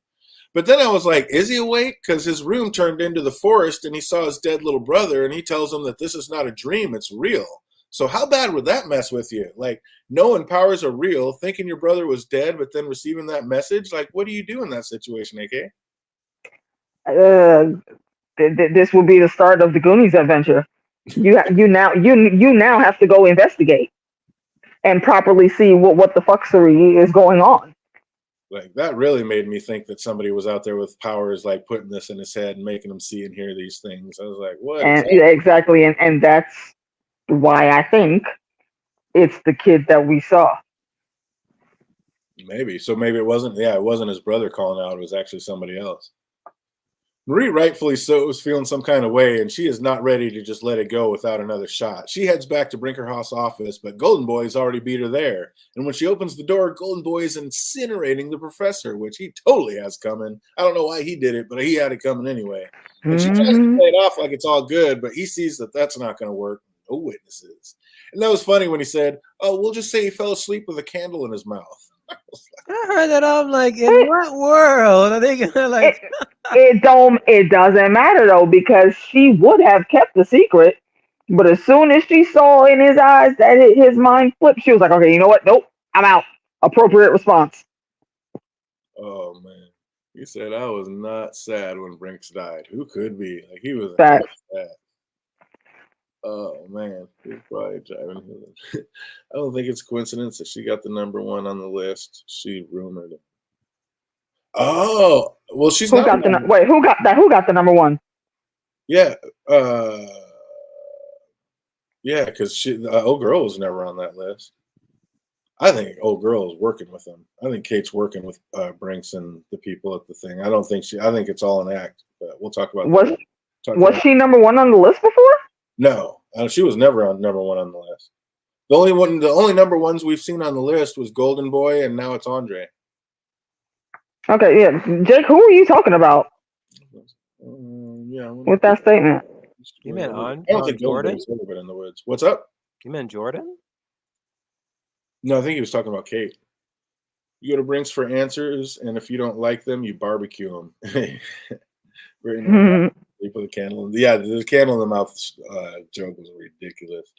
But then I was like, is he awake? Because his room turned into the forest and he saw his dead little brother and he tells him that this is not a dream, it's real. So how bad would that mess with you? Like, knowing powers are real, thinking your brother was dead, but then receiving that message? Like, what do you do in that situation, AK? This will be the start of the Goonies adventure. You now have to go investigate and properly see what the fucksery is going on. Like, that really made me think that somebody was out there with powers, like putting this in his head and making him see and hear these things. I was like, what? And yeah, exactly, and that's why I think it's the kid that we saw. Maybe. So maybe it wasn't his brother calling out. It was actually somebody else. Marie, rightfully so, is feeling some kind of way, and she is not ready to just let it go without another shot. She heads back to Brinkerhoff's office, but Golden Boy's already beat her there. And when she opens the door, Golden Boy is incinerating the professor, which he totally has coming. I don't know why he did it, but he had it coming anyway. And she tries to play it off like it's all good, but he sees that that's not going to work. No witnesses. And that was funny when he said, oh, we'll just say he fell asleep with a candle in his mouth. I heard that. I'm like, in what world are they gonna like? It doesn't matter though, because she would have kept the secret, but as soon as she saw in his eyes that his mind flipped, she was like, okay, you know what? Nope, I'm out. Appropriate response. Oh man, he said I was not sad when Brinks died. Who could be? Like, he was sad. Oh man, he's probably driving. I don't think it's coincidence that she got the number 1 on the list. She rumored it. Oh, well, she's who got the wait? Who got that? Who got the number 1? Yeah, yeah, because the old girl was never on that list. I think old girl is working with him. I think Kate's working with Brinks and the people at the thing. I don't think she. I think it's all an act. But we'll talk about Was that. was she number one on the list before? No, she was never on number one on the list. The only number ones we've seen on the list was Golden Boy, and now it's Andre. Okay, yeah. Jake, who are you talking about Yeah, with that statement? You meant I don't think Jordan? Golden Boy's ever been in the woods. What's up? You meant Jordan? No, I think he was talking about Kate. You go to Brinks for answers, and if you don't like them, you barbecue them. They put a candle in. Yeah, the candle in the mouth joke was ridiculous.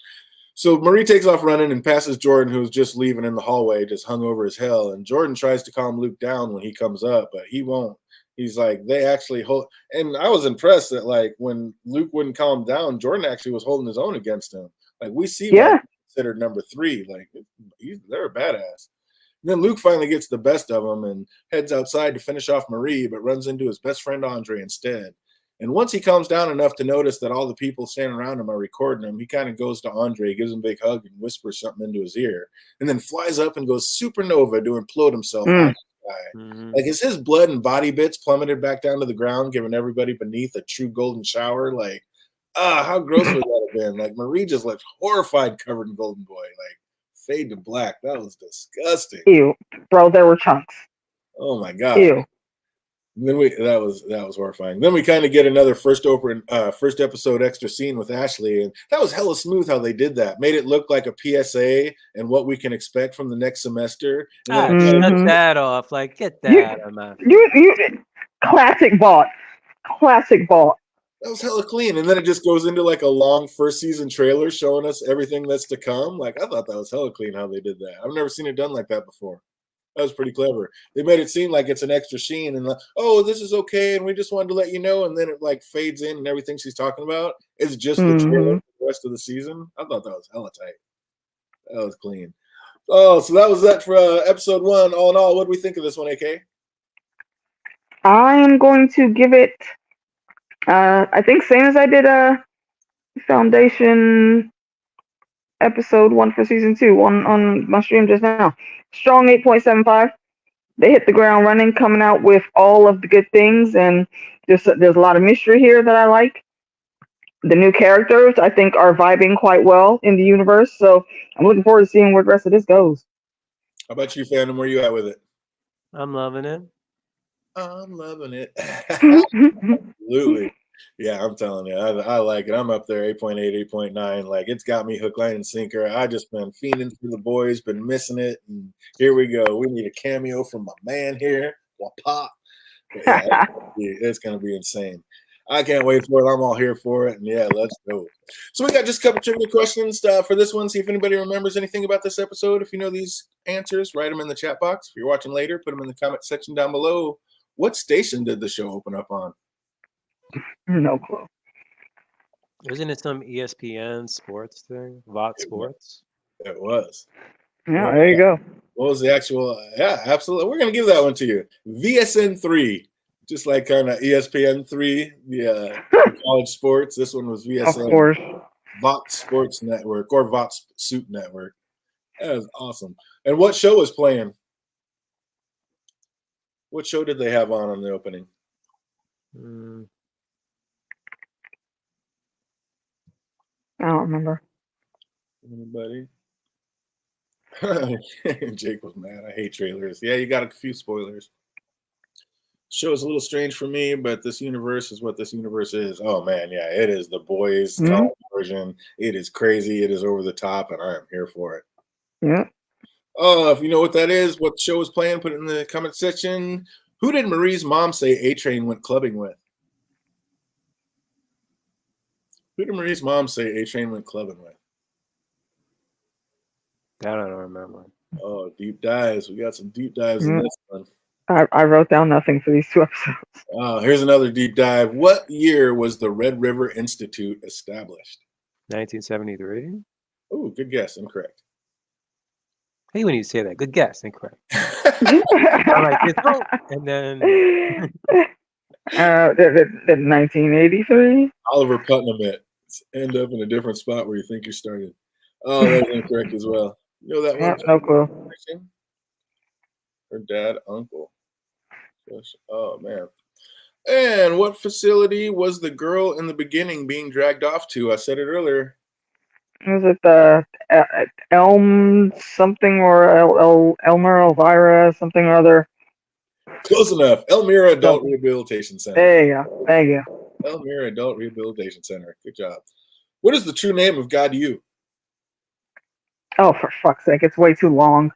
So Marie takes off running and passes Jordan, who's just leaving in the hallway, just hung over as hell. And Jordan tries to calm Luke down when he comes up, but he won't. He's like, they actually hold. And I was impressed that, like, when Luke wouldn't calm down, Jordan actually was holding his own against him. Like, we see him considered number 3. Like, they're a badass. And then Luke finally gets the best of him and heads outside to finish off Marie, but runs into his best friend Andre instead. And once he calms down enough to notice that all the people standing around him are recording him, he kind of goes to Andre, gives him a big hug, and whispers something into his ear, and then flies up and goes supernova to implode himself out of the sky. Mm-hmm. Like, is his blood and body bits plummeted back down to the ground, giving everybody beneath a true golden shower? Like, how gross would that have been? Like, Marie just looked horrified, covered in Golden Boy. Like, fade to black. That was disgusting. Ew, bro, there were chunks. Oh my god. Ew. And then that was horrifying. Then we kind of get another first episode extra scene with Ashley, and that was hella smooth how they did that. Made it look like a PSA and what we can expect from the next semester. And shut that off. Like, get that out of my face. Classic bot. That was hella clean. And then it just goes into like a long first season trailer showing us everything that's to come. Like, I thought that was hella clean how they did that. I've never seen it done like that before. That was pretty clever. They made it seem like it's an extra scene and like, oh, this is okay, and we just wanted to let you know. And then it like fades in, and everything she's talking about is just the trailer for the rest of the season. I thought that was hella tight. That was clean. Oh, so that was that for episode 1. All in all, what do we think of this one, AK? I am going to give it. I think same as I did Foundation episode 1 for season 2 on my stream just now. Strong 8.75. They hit the ground running, coming out with all of the good things, and there's a lot of mystery here that I like. The new characters, I think, are vibing quite well in the universe, so I'm looking forward to seeing where the rest of this goes. How about you, fandom? Where you at with it? I'm loving it. Absolutely. Yeah, I'm telling you, I like it. I'm up there, 8.8, 8.9. Like, it's got me hook, line, and sinker. I just been fiending for the boys, been missing it, and here we go. We need a cameo from my man here, Wapop. Yeah, it's gonna be insane. I can't wait for it. I'm all here for it, and yeah, let's go. So we got just a couple trivia questions for this one. See if anybody remembers anything about this episode. If you know these answers, write them in the chat box. If you're watching later, put them in the comment section down below. What station did the show open up on? No clue. Wasn't it some ESPN sports thing? VOT Sports? It was. Yeah, there you go. What was the actual? Yeah, absolutely. We're going to give that one to you. VSN 3. Just like kind of ESPN 3, the college sports. This one was VSN. Of course. VOT Sports Network or VOT Suit Network. That was awesome. And what show was playing? What show did they have on the opening? I don't remember. Anybody? Jake was mad. I hate trailers. Yeah, you got a few spoilers. Show is a little strange for me, but this universe is what this universe is. Oh man, yeah, it is the boys college version. It is crazy. It is over the top, and I am here for it. Yeah. If you know what that is, what show is playing, put it in the comment section. Who did Marie's mom say A-Train went clubbing with? Who did Marie's mom say A-Train went clubbing with? I don't remember. Oh, deep dives. We got some deep dives in this one. I wrote down nothing for these 2 episodes. Here's another deep dive. What year was the Red River Institute established? 1973. Oh, good guess. Incorrect. Hey, when you say that, good guess. Incorrect. I'm like, and then 1983. Oliver Putnam end up in a different spot where you think you started. Oh, that was incorrect as well. You know that one? Yep, no clue. Her dad, uncle. Oh man. And what facility was the girl in the beginning being dragged off to? I said it earlier. Was it the Elm something or Elmer Elvira something or other? Close enough. Elmira Adult Rehabilitation Center. There you go. Thank you. Elmira Adult Rehabilitation Center. Good job. What is the true name of God You? Oh, for fuck's sake! It's way too long.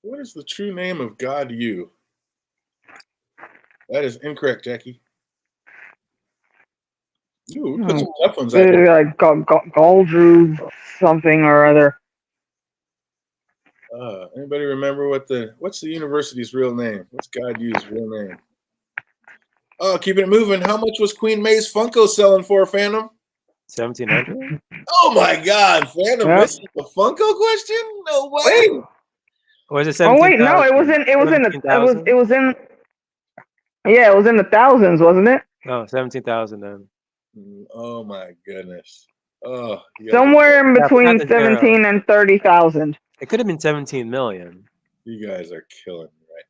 What is the true name of God You? That is incorrect, Jackie. Ooh, we put some tough ones out here. Like Galdrew something or other. Anybody remember what's the university's real name? What's God You's real name? Oh, keeping it moving. How much was Queen May's Funko selling for, Phantom? 1,700. Oh my God, Phantom missing the Funko question? No way. Wait. Or is it 17,000? Oh wait, no, it was in the thousands, wasn't it? Oh, 17,000 then. Oh my goodness. Oh, somewhere in between 17 and 30,000. It could have been 17 million. You guys are killing me right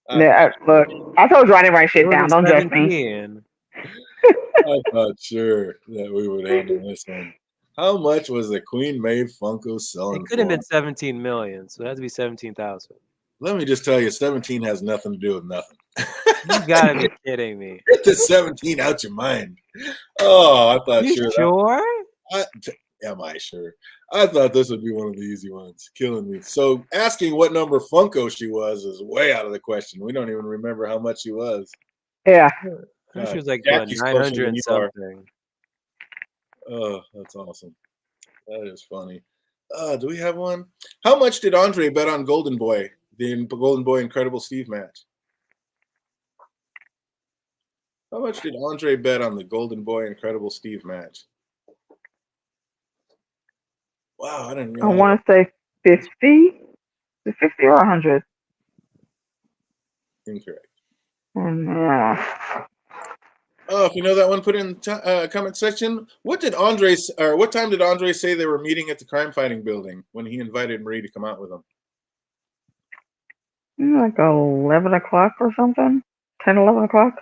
now. Yeah, look, I told you I didn't write shit down. Don't judge me. I thought sure that we would handle this one. How much was the Queen May Funko selling? It could have been 17 million, so it has to be 17,000. Let me just tell you, 17 has nothing to do with nothing. You gotta be kidding me. Get the 17 out your mind. Oh, I thought you sure. Am I sure? I thought this would be one of the easy ones. Killing me. So asking what number Funko she was is way out of the question. We don't even remember how much she was. Yeah. She was like 900 and something. Oh, that's awesome. That is funny. Do we have one? How much did Andre bet on Golden Boy, the Golden Boy Incredible Steve match? How much did Andre bet on the Golden Boy Incredible Steve match? Wow, I didn't realize. I want to say 50. Is it 50 or 100? Incorrect. Yeah. Oh, if you know that one, put it in the comment section. What time did Andre say they were meeting at the crime fighting building when he invited Marie to come out with him? Like 11 o'clock or something? 10, 11 o'clock?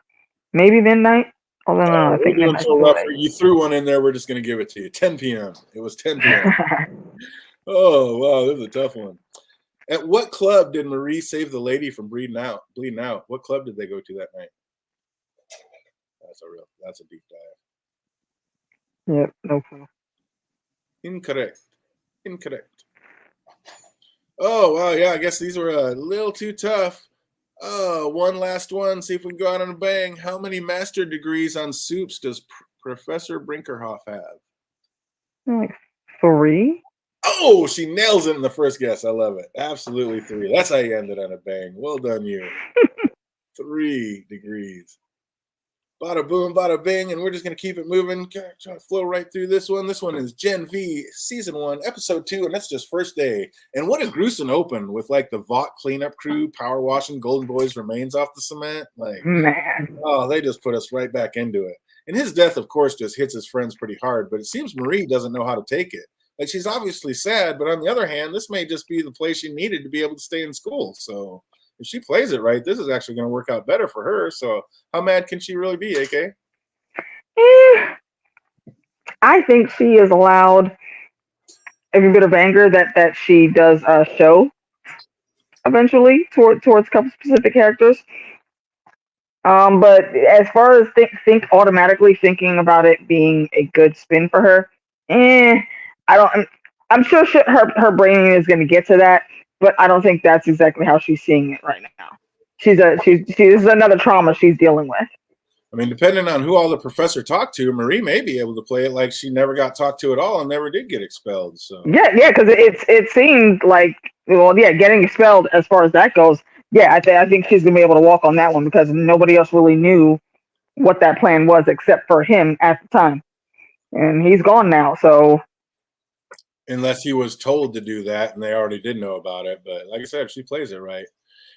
Maybe midnight? Although no, I think midnight. You threw one in there. We're just going to give it to you. 10 p.m. It was 10 p.m. Oh, wow. This is a tough one. At what club did Marie save the lady from bleeding out? What club did they go to that night? That's a deep dive. Yep, no clue. Incorrect. Oh, wow. Yeah, I guess these were a little too tough. One last one. See if we can go out on a bang. How many master degrees on soups does Professor Brinkerhoff have? Like 3? Oh, she nails it in the first guess. I love it. Absolutely 3. That's how you ended on a bang. Well done, you. 3 degrees. Bada boom, bada bing, and we're just going to keep it moving. Try to flow right through this one. This one is Gen V, Season 1, Episode 2, and that's just first day. And what a gruesome open with, like, the Vought cleanup crew power washing Golden Boy's remains off the cement. Like, man. Oh, they just put us right back into it. And his death, of course, just hits his friends pretty hard, but it seems Marie doesn't know how to take it. Like, she's obviously sad, but on the other hand, this may just be the place she needed to be able to stay in school, so... If she plays it right, this is actually going to work out better for her. So how mad can she really be, AK? I think she is allowed every bit of anger that she does show eventually towards a couple specific characters. But as far as think automatically thinking about it being a good spin for her, I'm sure her brain is going to get to that. But I don't think that's exactly how she's seeing it right now. This is another trauma she's dealing with. I mean, depending on who all the professor talked to, Marie may be able to play it like she never got talked to at all and never did get expelled. So yeah, because it seemed like getting expelled as far as that goes. Yeah, I think she's gonna be able to walk on that one because nobody else really knew what that plan was except for him at the time, and he's gone now. So. Unless he was told to do that and they already did know about it. But like I said, she plays it right.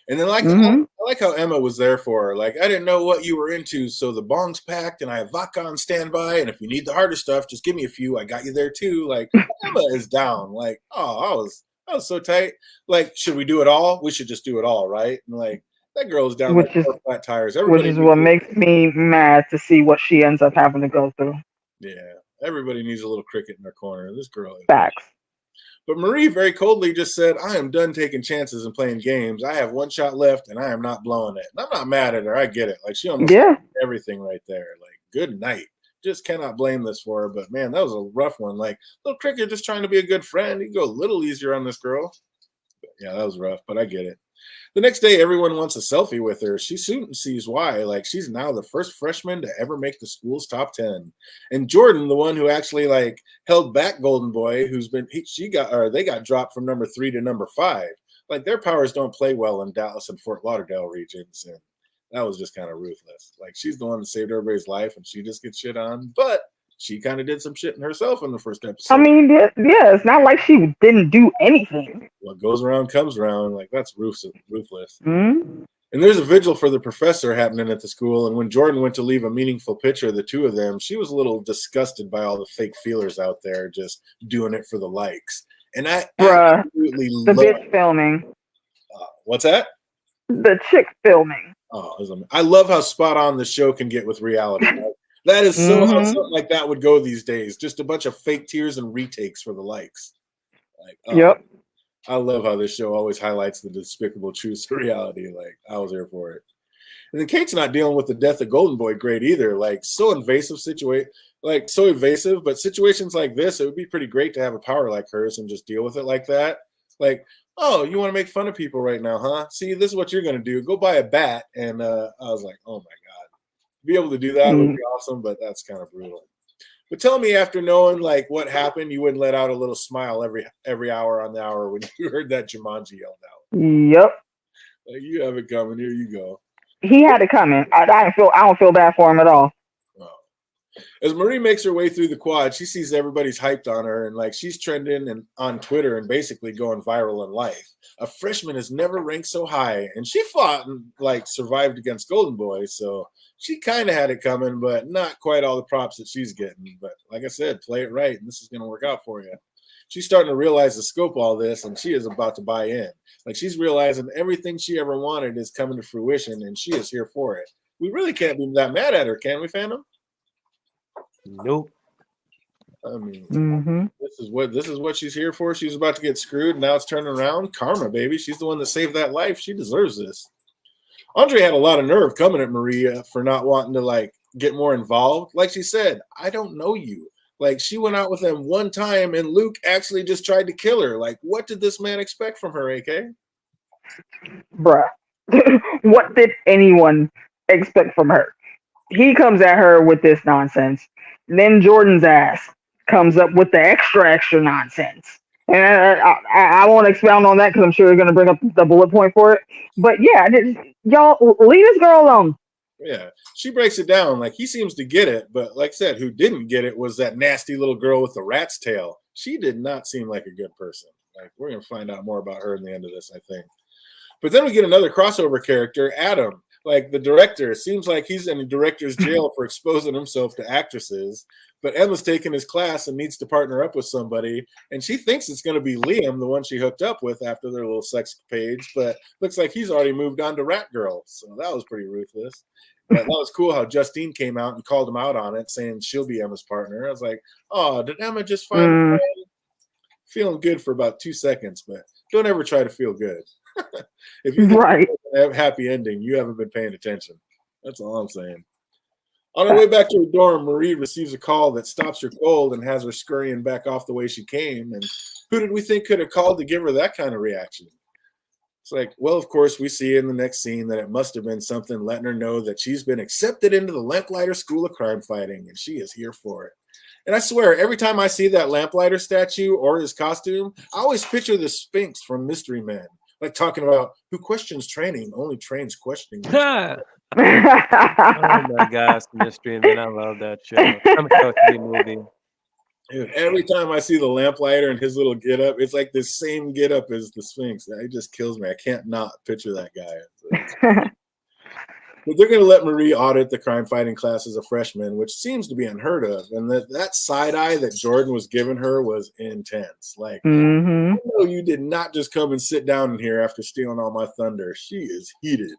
And then Mm-hmm. I like how Emma was there for her. Like, I didn't know what you were into, so the bong's packed and I have vodka on standby. And if you need the harder stuff, just give me a few. I got you there too. Like, Emma is down. Like, oh, I was so tight. Like, should we do it all? We should just do it all, right? And like that girl is down like Which is 4 flat tires. which Everybody is needs what makes me mad to see what she ends up having to go through. yeah, everybody needs a little cricket in their corner. This girl is. Facts. But Marie very coldly just said, I am done taking chances and playing games. I have one shot left and I am not blowing it. And I'm not mad at her. I get it. Like, she almost Yeah. everything right there. Like, good night. Just cannot blame this for her. But man, that was a rough one. Like, little cricket just trying to be a good friend. You go a little easier on this girl. But yeah, that was rough, but I get it. The next day, everyone wants a selfie with her. She soon sees why. Like, she's now the first freshman to ever make the school's top 10. And Jordan, the one who actually like held back Golden Boy, they got dropped from number 3 to number 5. Like, their powers don't play well in Dallas and Fort Lauderdale regions, and that was just kind of ruthless. Like, she's the one that saved everybody's life, and she just gets shit on. But she kind of did some shit in herself in the first episode. I mean, yeah, it's not like she didn't do anything. What goes around comes around. Like, that's ruthless. Mm-hmm. And there's a vigil for the professor happening at the school. And when Jordan went to leave a meaningful picture of the two of them, she was a little disgusted by all the fake feelers out there just doing it for the likes. And I absolutely the love bitch filming. What's that? The chick filming. I love how spot on the show can get with reality. Right? That is so how something like that would go these days. Just a bunch of fake tears and retakes for the likes. Like, Yep. I love how this show always highlights the despicable truths of reality. Like, I was here for it. And then Kate's not dealing with the death of Golden Boy great either. Like, so evasive, but situations like this, it would be pretty great to have a power like hers and just deal with it like that. Like, oh, you want to make fun of people right now, huh? See, this is what you're going to do. Go buy a bat. And I was like, oh my God. Be able to do that would be awesome, but that's kind of brutal. But tell me, after knowing like what happened, you wouldn't let out a little smile every hour on the hour when you heard that Jumanji yelled out. Yep. Like, you have it coming. Here you go. He had it coming. I don't feel bad for him at all. As Marie makes her way through the quad, she sees everybody's hyped on her, and like she's trending on Twitter and basically going viral in life. A freshman has never ranked so high, and she fought and like survived against Golden Boy, so she kind of had it coming, but not quite all the props that she's getting. But like I said, play it right, and this is going to work out for you. She's starting to realize the scope of all this, and she is about to buy in. Like, she's realizing everything she ever wanted is coming to fruition, and she is here for it. We really can't be that mad at her, can we, fandom? Nope. I mean, this is what she's here for. She's about to get screwed. Now it's turning around. Karma, baby. She's the one that saved that life. She deserves this. Andre had a lot of nerve coming at Maria for not wanting to like get more involved. Like she said, I don't know you. Like, she went out with him one time and Luke actually just tried to kill her. Like, what did this man expect from her, AK? Bruh. What did anyone expect from her? He comes at her with this nonsense. Then Jordan's ass comes up with the extra nonsense. And I won't expound on that because I'm sure you're going to bring up the bullet point for it. But yeah, y'all leave this girl alone. Yeah, she breaks it down. Like, he seems to get it, but like I said, who didn't get it was that nasty little girl with the rat's tail. She did not seem like a good person. Like, we're going to find out more about her in the end of this, I think. But then we get another crossover character, Adam. Like, the director. Seems like he's in a director's jail for exposing himself to actresses. But Emma's taking his class and needs to partner up with somebody. And she thinks it's going to be Liam, the one she hooked up with after their little sex page. But looks like he's already moved on to Rat Girl. So that was pretty ruthless. But that was cool how Justine came out and called him out on it, saying she'll be Emma's partner. I was like, oh, did Emma just find a friend? Feeling good for about 2 seconds, but don't ever try to feel good. If you have a happy ending, you haven't been paying attention. That's all I'm saying. On her way back to her dorm, Marie receives a call that stops her cold and has her scurrying back off the way she came. And who did we think could have called to give her that kind of reaction? It's like, well, of course, we see in the next scene that it must have been something letting her know that she's been accepted into the Lamplighter School of Crime Fighting, and she is here for it. And I swear, every time I see that Lamplighter statue or his costume, I always picture the Sphinx from Mystery Men, like talking about who questions training only trains questioning. Oh my gosh, Mystery Men! I love that show. I'm a movie. Dude, every time I see the lamplighter and his little get up, it's like the same get up as the Sphinx. It just kills me. I can't not picture that guy. But they're going to let Marie audit the crime fighting class as a freshman, which seems to be unheard of. And that side eye that Jordan was giving her was intense. Like, Mm-hmm. no, you did not just come and sit down in here after stealing all my thunder. She is heated.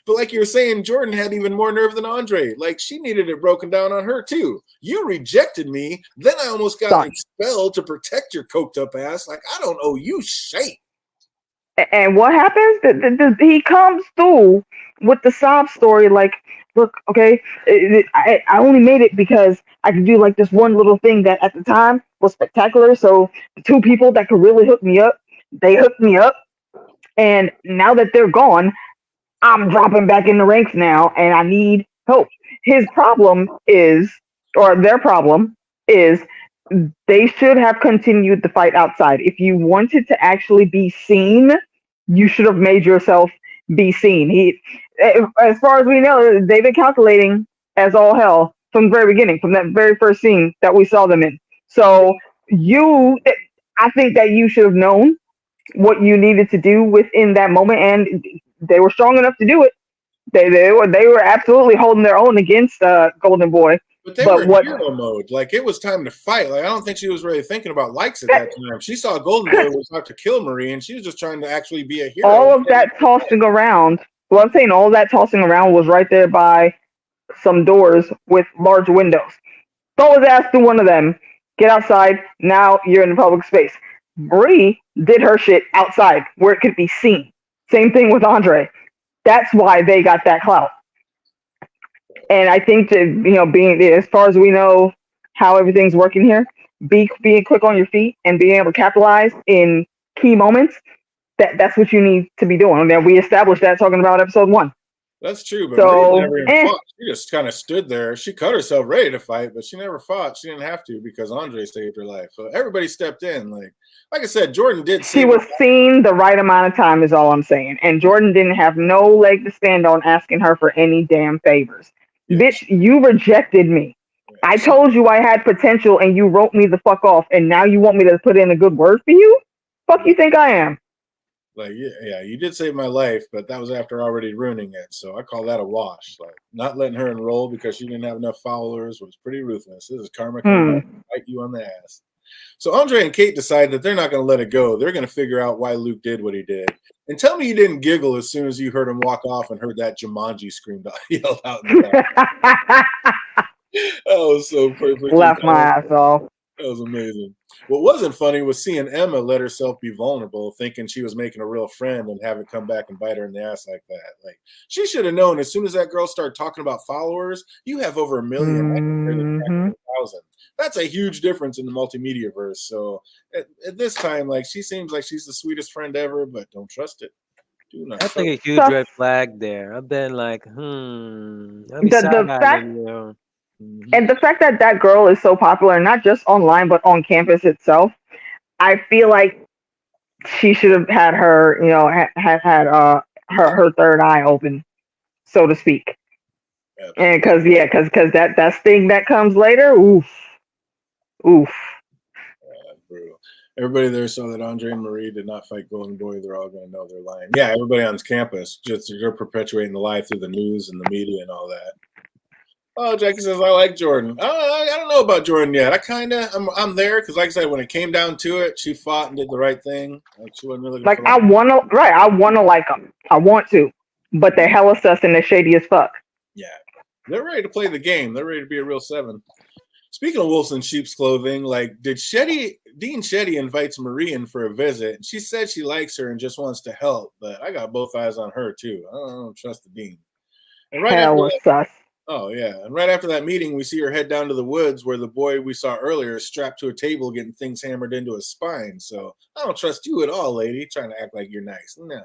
But like you were saying, Jordan had even more nerve than Andre. Like, she needed it broken down on her, too. You rejected me. Then I almost got expelled to protect your coked up ass. Like, I don't owe you shit. And what happens? He comes through with the sob story like, look, okay, I only made it because I could do like this one little thing that at the time was spectacular. So the two people that could really hook me up, they hooked me up. And now that they're gone, I'm dropping back in the ranks now and I need help. His problem is, or their problem is, they should have continued the fight outside. If you wanted to actually be seen, you should have made yourself be seen. As far as we know, they've been calculating as all hell from the very beginning, from that very first scene that we saw them in. So I think that you should have known what you needed to do within that moment, and they were strong enough to do it. They were absolutely holding their own against Golden Boy. But they were in hero mode. Like, it was time to fight. Like, I don't think she was really thinking about likes at that time. She saw Golden Boy was out to kill Marie, and she was just trying to actually be a hero. All of that tossing around. Well, I'm saying all that tossing around was right there by some doors with large windows. Throw his ass through one of them. Get outside. Now you're in the public space. Marie did her shit outside where it could be seen. Same thing with Andre. That's why they got that clout. And I think that, being, as far as we know how everything's working here, being quick on your feet and being able to capitalize in key moments, that's what you need to be doing. And we established that talking about episode 1. That's true, but Marie never even fought. She just kind of stood there. She cut herself ready to fight, but she never fought. She didn't have to because Andre saved her life. So everybody stepped in. Like I said, Jordan did. She was seen the right amount of time is all I'm saying. And Jordan didn't have no leg to stand on asking her for any damn favors. Yeah. Bitch, you rejected me. Yeah. I told you I had potential and you wrote me the fuck off. And now you want me to put in a good word for you? Fuck you think I am? Like, yeah, you did save my life, but that was after already ruining it. So I call that a wash. Like, not letting her enroll because she didn't have enough followers was pretty ruthless. This is karma coming to bite you on the ass. So Andre and Kate decide that they're not going to let it go. They're going to figure out why Luke did what he did. And tell me you didn't giggle as soon as you heard him walk off and heard that Jumanji yelled out in the back. That was so perfect. Laughed my ass off. That was amazing. What wasn't funny was seeing Emma let herself be vulnerable, thinking she was making a real friend and have it come back and bite her in the ass like that. Like, she should have known as soon as that girl started talking about followers, you have over 1 million. Mm-hmm. That's a huge difference in the multimedia verse. So at this time, like, she seems like she's the sweetest friend ever, but don't trust it. Do not. That's like a huge red flag there. I've been like, the fact, and the fact that that girl is so popular, not just online but on campus itself, I feel like she should have had her, had her third eye open, so to speak. And because that sting that comes later, oof. Brutal. Everybody there saw that Andre and Marie did not fight Golden Boy. They're all going to know they're lying. Yeah, everybody on campus, just they're perpetuating the lie through the news and the media and all that. Oh, Jackie says, I like Jordan. I don't know about Jordan yet. I'm there because, like I said, when it came down to it, she fought and did the right thing. Like, she wasn't really I want to like them. I want to, but they're hella sus and they're shady as fuck. Yeah, they're ready to play the game. They're ready to be a real 7. Speaking of wolves in sheep's clothing, like, Dean Shetty invites Marie in for a visit. And she said she likes her and just wants to help, but I got both eyes on her too. I don't trust the Dean. And hella sus. Oh, yeah. And right after that meeting, we see her head down to the woods where the boy we saw earlier is strapped to a table getting things hammered into his spine. So I don't trust you at all, lady, trying to act like you're nice. No.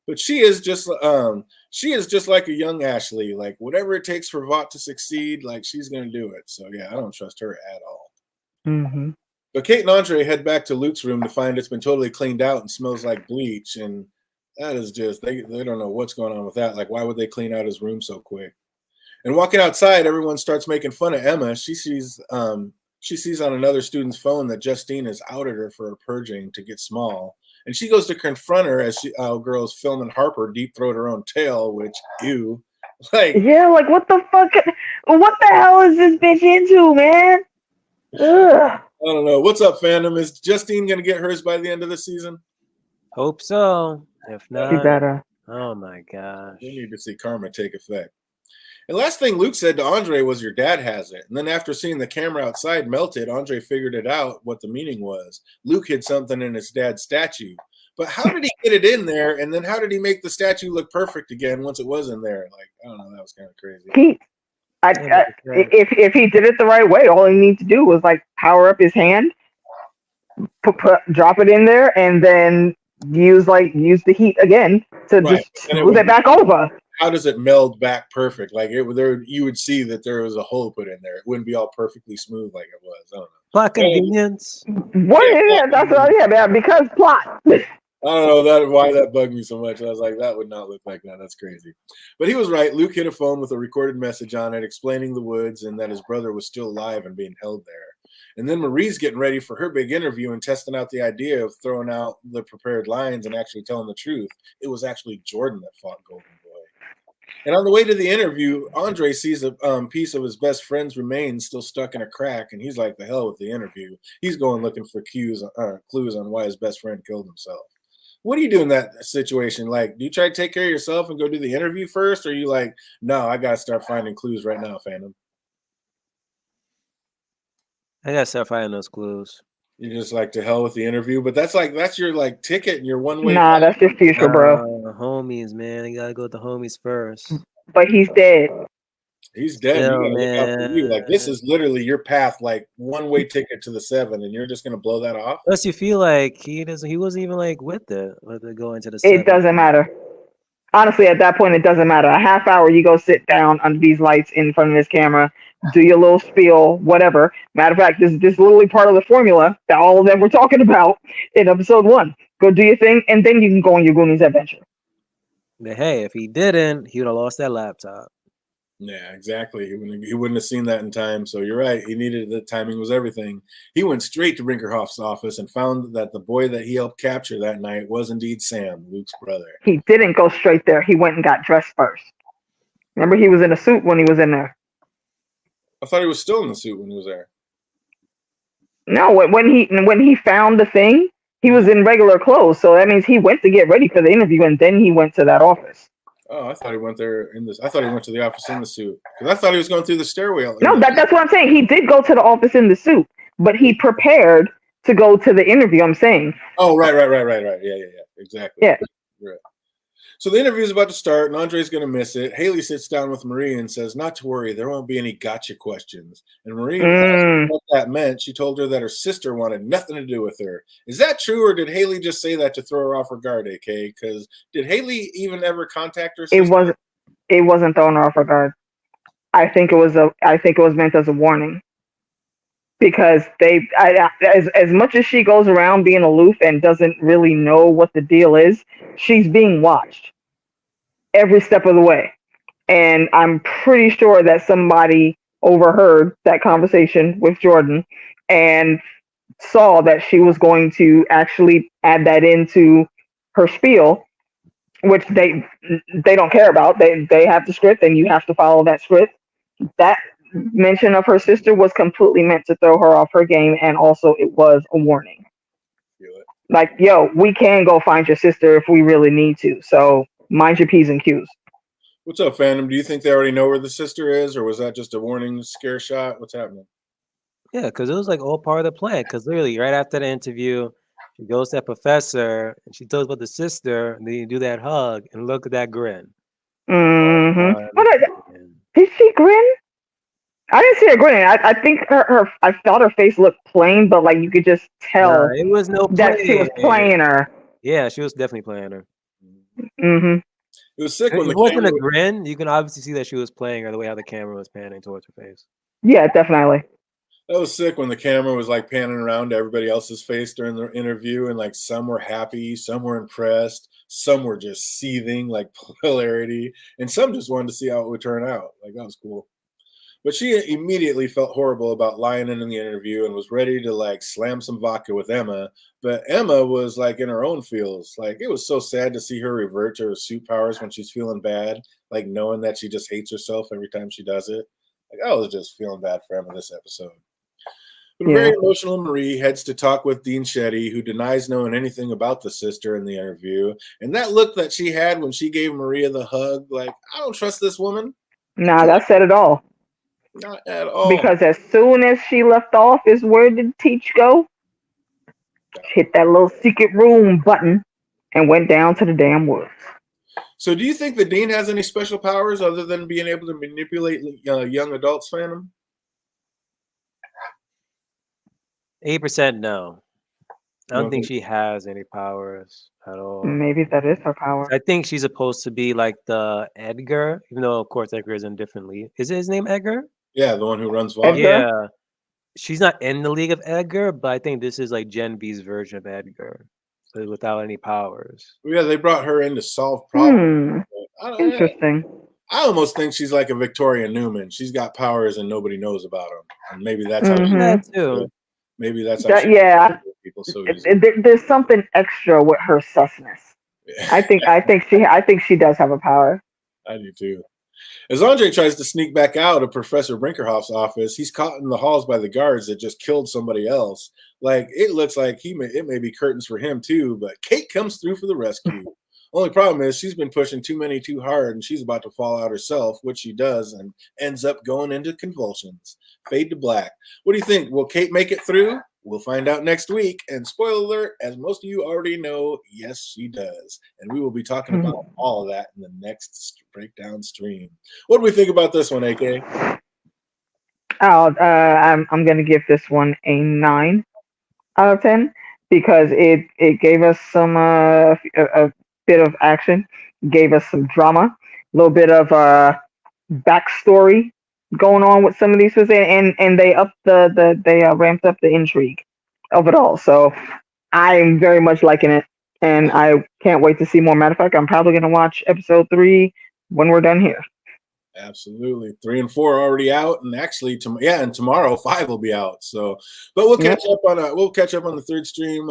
But she is just like a young Ashley. Like, whatever it takes for Vought to succeed, like, she's going to do it. So, yeah, I don't trust her at all. Mm-hmm. But Kate and Andre head back to Luke's room to find it's been totally cleaned out and smells like bleach. And that is just, they don't know what's going on with that. Like, why would they clean out his room so quick? And walking outside, everyone starts making fun of Emma. She She sees on another student's phone that Justine has outed her for her purging to get small. And she goes to confront her as girls filming Harper deep throat her own tail, which, ew. Like, yeah, like what the fuck? What the hell is this bitch into, man? Ugh. I don't know. What's up, fandom? Is Justine going to get hers by the end of the season? Hope so. If She not, better. oh my gosh. We need to see karma take effect. And last thing Luke said to Andre was, your dad has it. And then after seeing the camera outside melted, Andre figured it out what the meaning was. Luke hid something in his dad's statue. But how did he get it in there? And then how did he make the statue look perfect again once it was in there? Like, I don't know. That was kind of crazy. If he did it the right way, all he needs to do was like power up his hand, drop it in there, and then use the heat again to just smooth it back over. How does it meld back perfect? Like you would see that there was a hole put in there. It wouldn't be all perfectly smooth like it was. I don't know. Plot convenience. Man, because plot. I don't know why that bugged me so much. I was like, that would not look like that. That's crazy. But he was right. Luke hit a phone with a recorded message on it explaining the woods and that his brother was still alive and being held there. And then Marie's getting ready for her big interview and testing out the idea of throwing out the prepared lines and actually telling the truth. It was actually Jordan that fought Golden Boy. And on the way to the interview, Andre sees a piece of his best friend's remains still stuck in a crack, and he's like, the hell with the interview. He's going looking for clues on why his best friend killed himself. What do you do in that situation? Like, do you try to take care of yourself and go do the interview first? Or are you like, no, I got to start finding clues right now, fandom? I got to start finding those clues. You just like to hell with the interview, but that's your like ticket and your one way. Nah, that's your future, bro. Homies, man, you gotta go with the homies first. But he's dead. He's dead. Still, you gotta look out for you. Like this is literally your path, like one way ticket to the 7, and you're just gonna blow that off. Plus, you feel like he wasn't even like with it going to the 7. It doesn't matter. Honestly, at that point, it doesn't matter. A half hour, you go sit down under these lights in front of this camera, do your little spiel, whatever. Matter of fact, this is literally part of the formula that all of them were talking about in episode 1. Go do your thing, and then you can go on your Goonies adventure. But hey, if he didn't, he would have lost that laptop. Yeah, exactly. He wouldn't have seen that in time. So you're right. He needed the timing was everything. He went straight to Brinkerhoff's office and found that the boy that he helped capture that night was indeed Sam, Luke's brother. He didn't go straight there. He went and got dressed first. Remember, he was in a suit when he was in there. I thought he was still in the suit when he was there. No, when he found the thing, he was in regular clothes. So that means he went to get ready for the interview, and then he went to that office. Oh, I thought he went there I thought he went to the office in the suit because I thought he was going through the stairwell. No, that's what I'm saying. He did go to the office in the suit, but he prepared to go to the interview. I'm saying. Oh, right. Yeah, exactly. Yeah. Right. So the interview is about to start, and Andre's going to miss it. Haley sits down with Marie and says, not to worry, there won't be any gotcha questions. And Marie asked what that meant. She told her that her sister wanted nothing to do with her. Is that true, or did Haley just say that to throw her off her guard, AK? Because did Haley even ever contact her sister? It wasn't throwing her off her guard. I think it was meant as a warning. Because as much as she goes around being aloof and doesn't really know what the deal is, she's being watched every step of the way. And I'm pretty sure that somebody overheard that conversation with Jordan and saw that she was going to actually add that into her spiel, which they don't care about. They have the script and you have to follow that script. That mention of her sister was completely meant to throw her off her game, and also it was a warning. Like, yo, we can go find your sister if we really need to, so mind your P's and Q's. What's up, fandom? Do you think they already know where the sister is, or was that just a warning scare shot? What's happening? Yeah, because it was like all part of the plan, because literally right after the interview, she goes to that professor and she tells about the sister, and then you do that hug and look at that grin. Did she grin? I didn't see her grinning. I think I thought her face looked plain, but like you could just tell it was no that she was playing her. Yeah, she was definitely playing her. Mm-hmm. It was sick when it wasn't a grin. You can obviously see that she was playing her the way how the camera was panning towards her face. Yeah, definitely. That was sick when the camera was like panning around to everybody else's face during the interview, and like some were happy, some were impressed, some were just seething like polarity, and some just wanted to see how it would turn out. Like that was cool. But she immediately felt horrible about lying in the interview and was ready to like slam some vodka with Emma. But Emma was like in her own feels. Like it was so sad to see her revert to her suit powers when she's feeling bad, like knowing that she just hates herself every time she does it. Like I was just feeling bad for Emma this episode. But a very emotional Marie heads to talk with Dean Shetty, who denies knowing anything about the sister in the interview. And that look that she had when she gave Maria the hug, like, I don't trust this woman. Nah, that said it all. Not at all. Because as soon as she left off, is where did Teach go? Hit that little secret room button and went down to the damn woods. So do you think the Dean has any special powers other than being able to manipulate young adults, Phantom? 8% no. I don't think she has any powers at all. Maybe that is her power. I think she's supposed to be like the Edgar, even though of course Edgar is in different league. Is it his name Edgar? Yeah, the one who runs Vaughn. Yeah. She's not in the League of Edgar, but I think this is like Gen V's version of Edgar, so without any powers. Yeah, they brought her in to solve problems. Interesting. I almost think she's like a Victoria Newman. She's got powers and nobody knows about them, and maybe that's how that too. Maybe that's how people so easy. There's something extra with her susness. Yeah. I think she does have a power. I do too. As Andre tries to sneak back out of Professor Brinkerhoff's office, he's caught in the halls by the guards that just killed somebody else. Like, it looks like it may be curtains for him too, but Kate comes through for the rescue. Only problem is she's been pushing too hard and she's about to fall out herself, which she does, and ends up going into convulsions. Fade to black. What do you think? Will Kate make it through? We'll find out next week. And spoiler alert, as most of you already know, yes, she does. And we will be talking about all of that in the next breakdown stream. What do we think about this one, AK? I'm going to give this one a 9 out of 10 because it gave us some a bit of action, gave us some drama, a little bit of backstory going on with some of these things, and they ramped up the intrigue of it all. So I'm very much liking it, and I can't wait to see more. Matter of fact, I'm probably gonna watch episode 3 when we're done here. Absolutely. 3 and 4 are already out, and actually, and tomorrow 5 will be out. So, but we'll catch up on the third stream.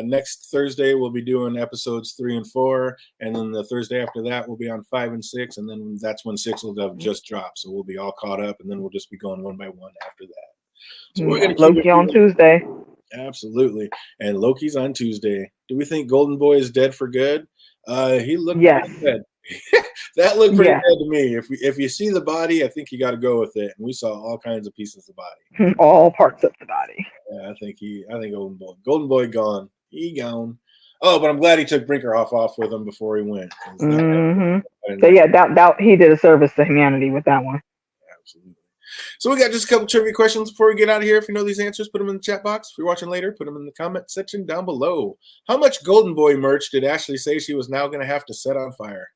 Next Thursday we'll be doing episodes 3 and 4, and then the Thursday after that we'll be on 5 and 6, and then that's when 6 will have just dropped. So we'll be all caught up, and then we'll just be going one by one after that. So we're gonna Loki on Tuesday. Absolutely, and Loki's on Tuesday. Do we think Golden Boy is dead for good? He looked dead. That looked pretty dead to me. If you see the body, I think you got to go with it. And we saw all kinds of pieces of body, all parts of the body. Yeah, I think Golden Boy gone. He gone. Oh, but I'm glad he took Brinkerhoff off with him before he went. So that he did a service to humanity with that one. Absolutely. So we got just a couple trivia questions before we get out of here. If you know these answers, put them in the chat box. If you're watching later, put them in the comment section down below. How much Golden Boy merch did Ashley say she was now going to have to set on fire?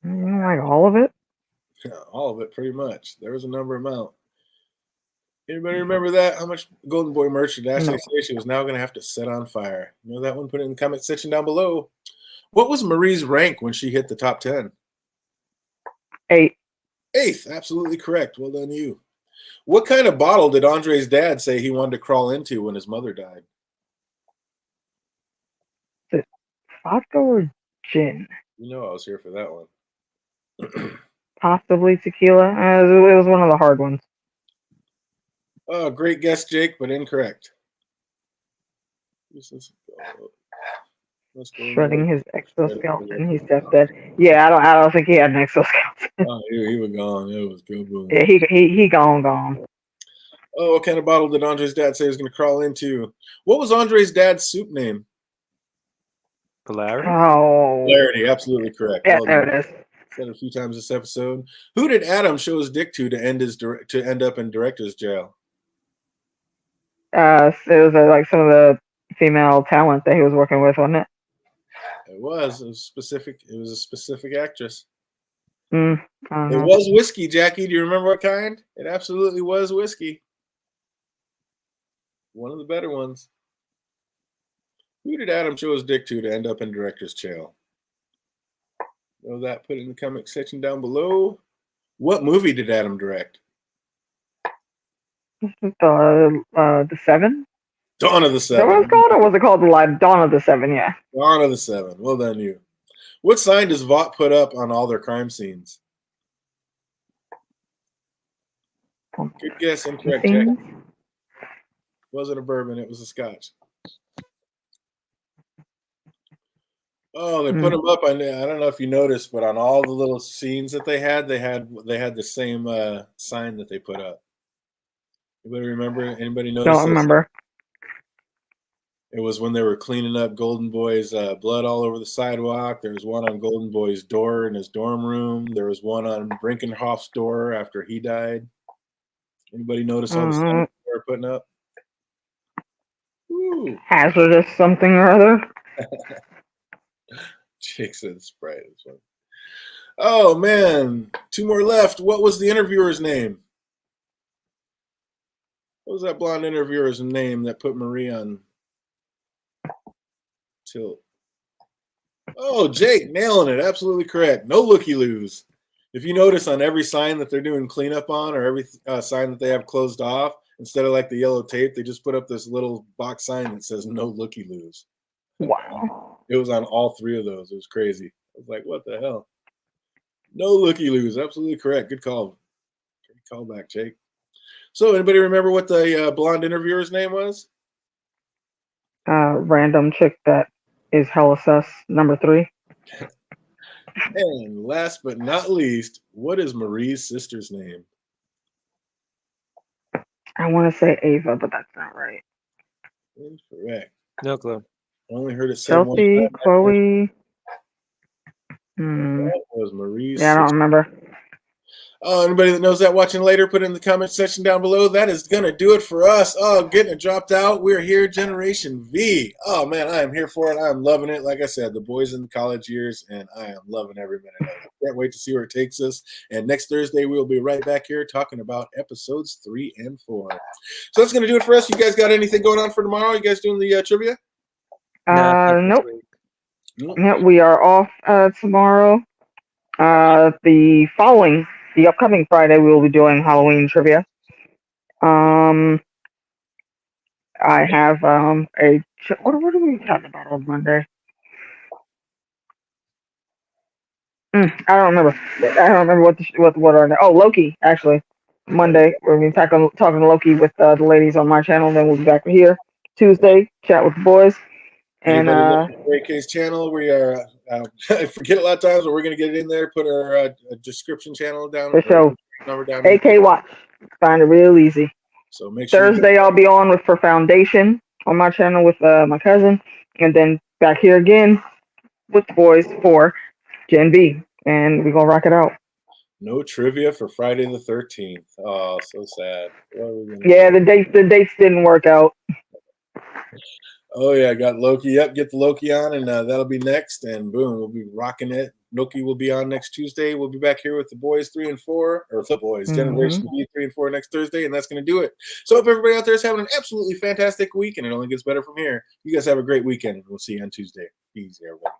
Like all of it? Yeah, all of it, pretty much. There was a number amount. Anybody remember that? How much Golden Boy merch did Ashley say she was now going to have to set on fire? You know that one? Put it in the comment section down below. What was Marie's rank when she hit the top 10? 8. 8th, absolutely correct. Well done, you. What kind of bottle did Andre's dad say he wanted to crawl into when his mother died? Is it vodka or gin? You know I was here for that one. Possibly tequila. It was one of the hard ones. Oh, great guess, Jake, but incorrect. Shredding his exoskeleton. He said that. Yeah, I don't think he had an exoskeleton. Oh, he was gone. It was good. Boom. Yeah, he gone. Oh, what kind of bottle did Andre's dad say he was going to crawl into? What was Andre's dad's soup name? Polarity. Oh, Polarity, absolutely correct. Yeah, there it is. Said a few times this episode. Who did Adam show his dick to end up in director's jail? It was like some of the female talent that he was working with, wasn't it? It was a specific actress. It was whiskey, Jackie. Do you remember what kind? It absolutely was whiskey. One of the better ones. Who did Adam show his dick to end up in director's jail? Know that. Put it in the comment section down below. What movie did Adam direct? The Seven? Dawn of the Is that what Seven. it's called? Or was it called The Live? Dawn of the Seven, yeah. Dawn of the Seven. Well done, you. What sign does Vought put up on all their crime scenes? Good guess, incorrect, Jack. Wasn't a bourbon, it was a scotch. Oh, they put them up on. I don't know if you noticed, but on all the little scenes that they had the same sign that they put up. Anybody remember? Anybody notice? Don't remember. It was when they were cleaning up Golden Boy's blood all over the sidewalk. There was one on Golden Boy's door in his dorm room. There was one on Brinkenhoff's door after he died. Anybody notice all the signs they were putting up? Ooh. Hazardous something or other. Jake said Sprite. Oh man, 2 more left. What was the interviewer's name? What was that blonde interviewer's name that put Marie on tilt? Oh, Jake, nailing it. Absolutely correct. No looky-loos. If you notice on every sign that they're doing cleanup on, or every sign that they have closed off, instead of like the yellow tape, they just put up this little box sign that says no looky-loos. Wow. It was on all 3 of those. It was crazy. I was like, what the hell? No looky-loos. Absolutely correct. Good call. Good call back, Jake. So anybody remember what the blonde interviewer's name was? Random chick that is hella sus, number 3. And last but not least, what is Marie's sister's name? I want to say Ava, but that's not right. Incorrect. No clue. I only heard it said one Chelsea, time. Chloe. That was Marie's Yeah, I don't sister. remember. Oh, anybody that knows that watching later, put it in the comment section down below. That is going to do it for us. Oh, getting it dropped out. We're here, Generation V. Oh, man, I am here for it. I am loving it. Like I said, the boys in the college years, and I am loving every minute of it. Can't wait to see where it takes us. And next Thursday, we'll be right back here talking about episodes 3 and 4. So that's going to do it for us. You guys got anything going on for tomorrow? You guys doing the trivia? Nope. Yeah, we are off tomorrow. The upcoming Friday, we will be doing Halloween trivia. I have what are we talking about on Monday? I don't remember. I don't remember what are Loki actually. Monday we're gonna be talking Loki with the ladies on my channel. Then we'll be back here Tuesday, chat with the boys. And AK's channel, we are. I forget a lot of times, but we're gonna get it in there. Put our description channel down. For sure. Number down. AK Watch. Find it real easy. So make sure. Thursday I'll be on for Foundation on my channel with my cousin, and then back here again with the boys for Gen V, and we're gonna rock it out. No trivia for Friday the 13th. Oh, so sad. Yeah, the dates didn't work out. Oh yeah, got Loki. Yep, get the Loki on, and that'll be next. And boom, we'll be rocking it. Loki will be on next Tuesday. We'll be back here with the boys 3 and 4, or the boys Generation B 3 and 4 next Thursday, and that's going to do it. So hope everybody out there is having an absolutely fantastic week, and it only gets better from here. You guys have a great weekend. We'll see you on Tuesday. Easy, everybody.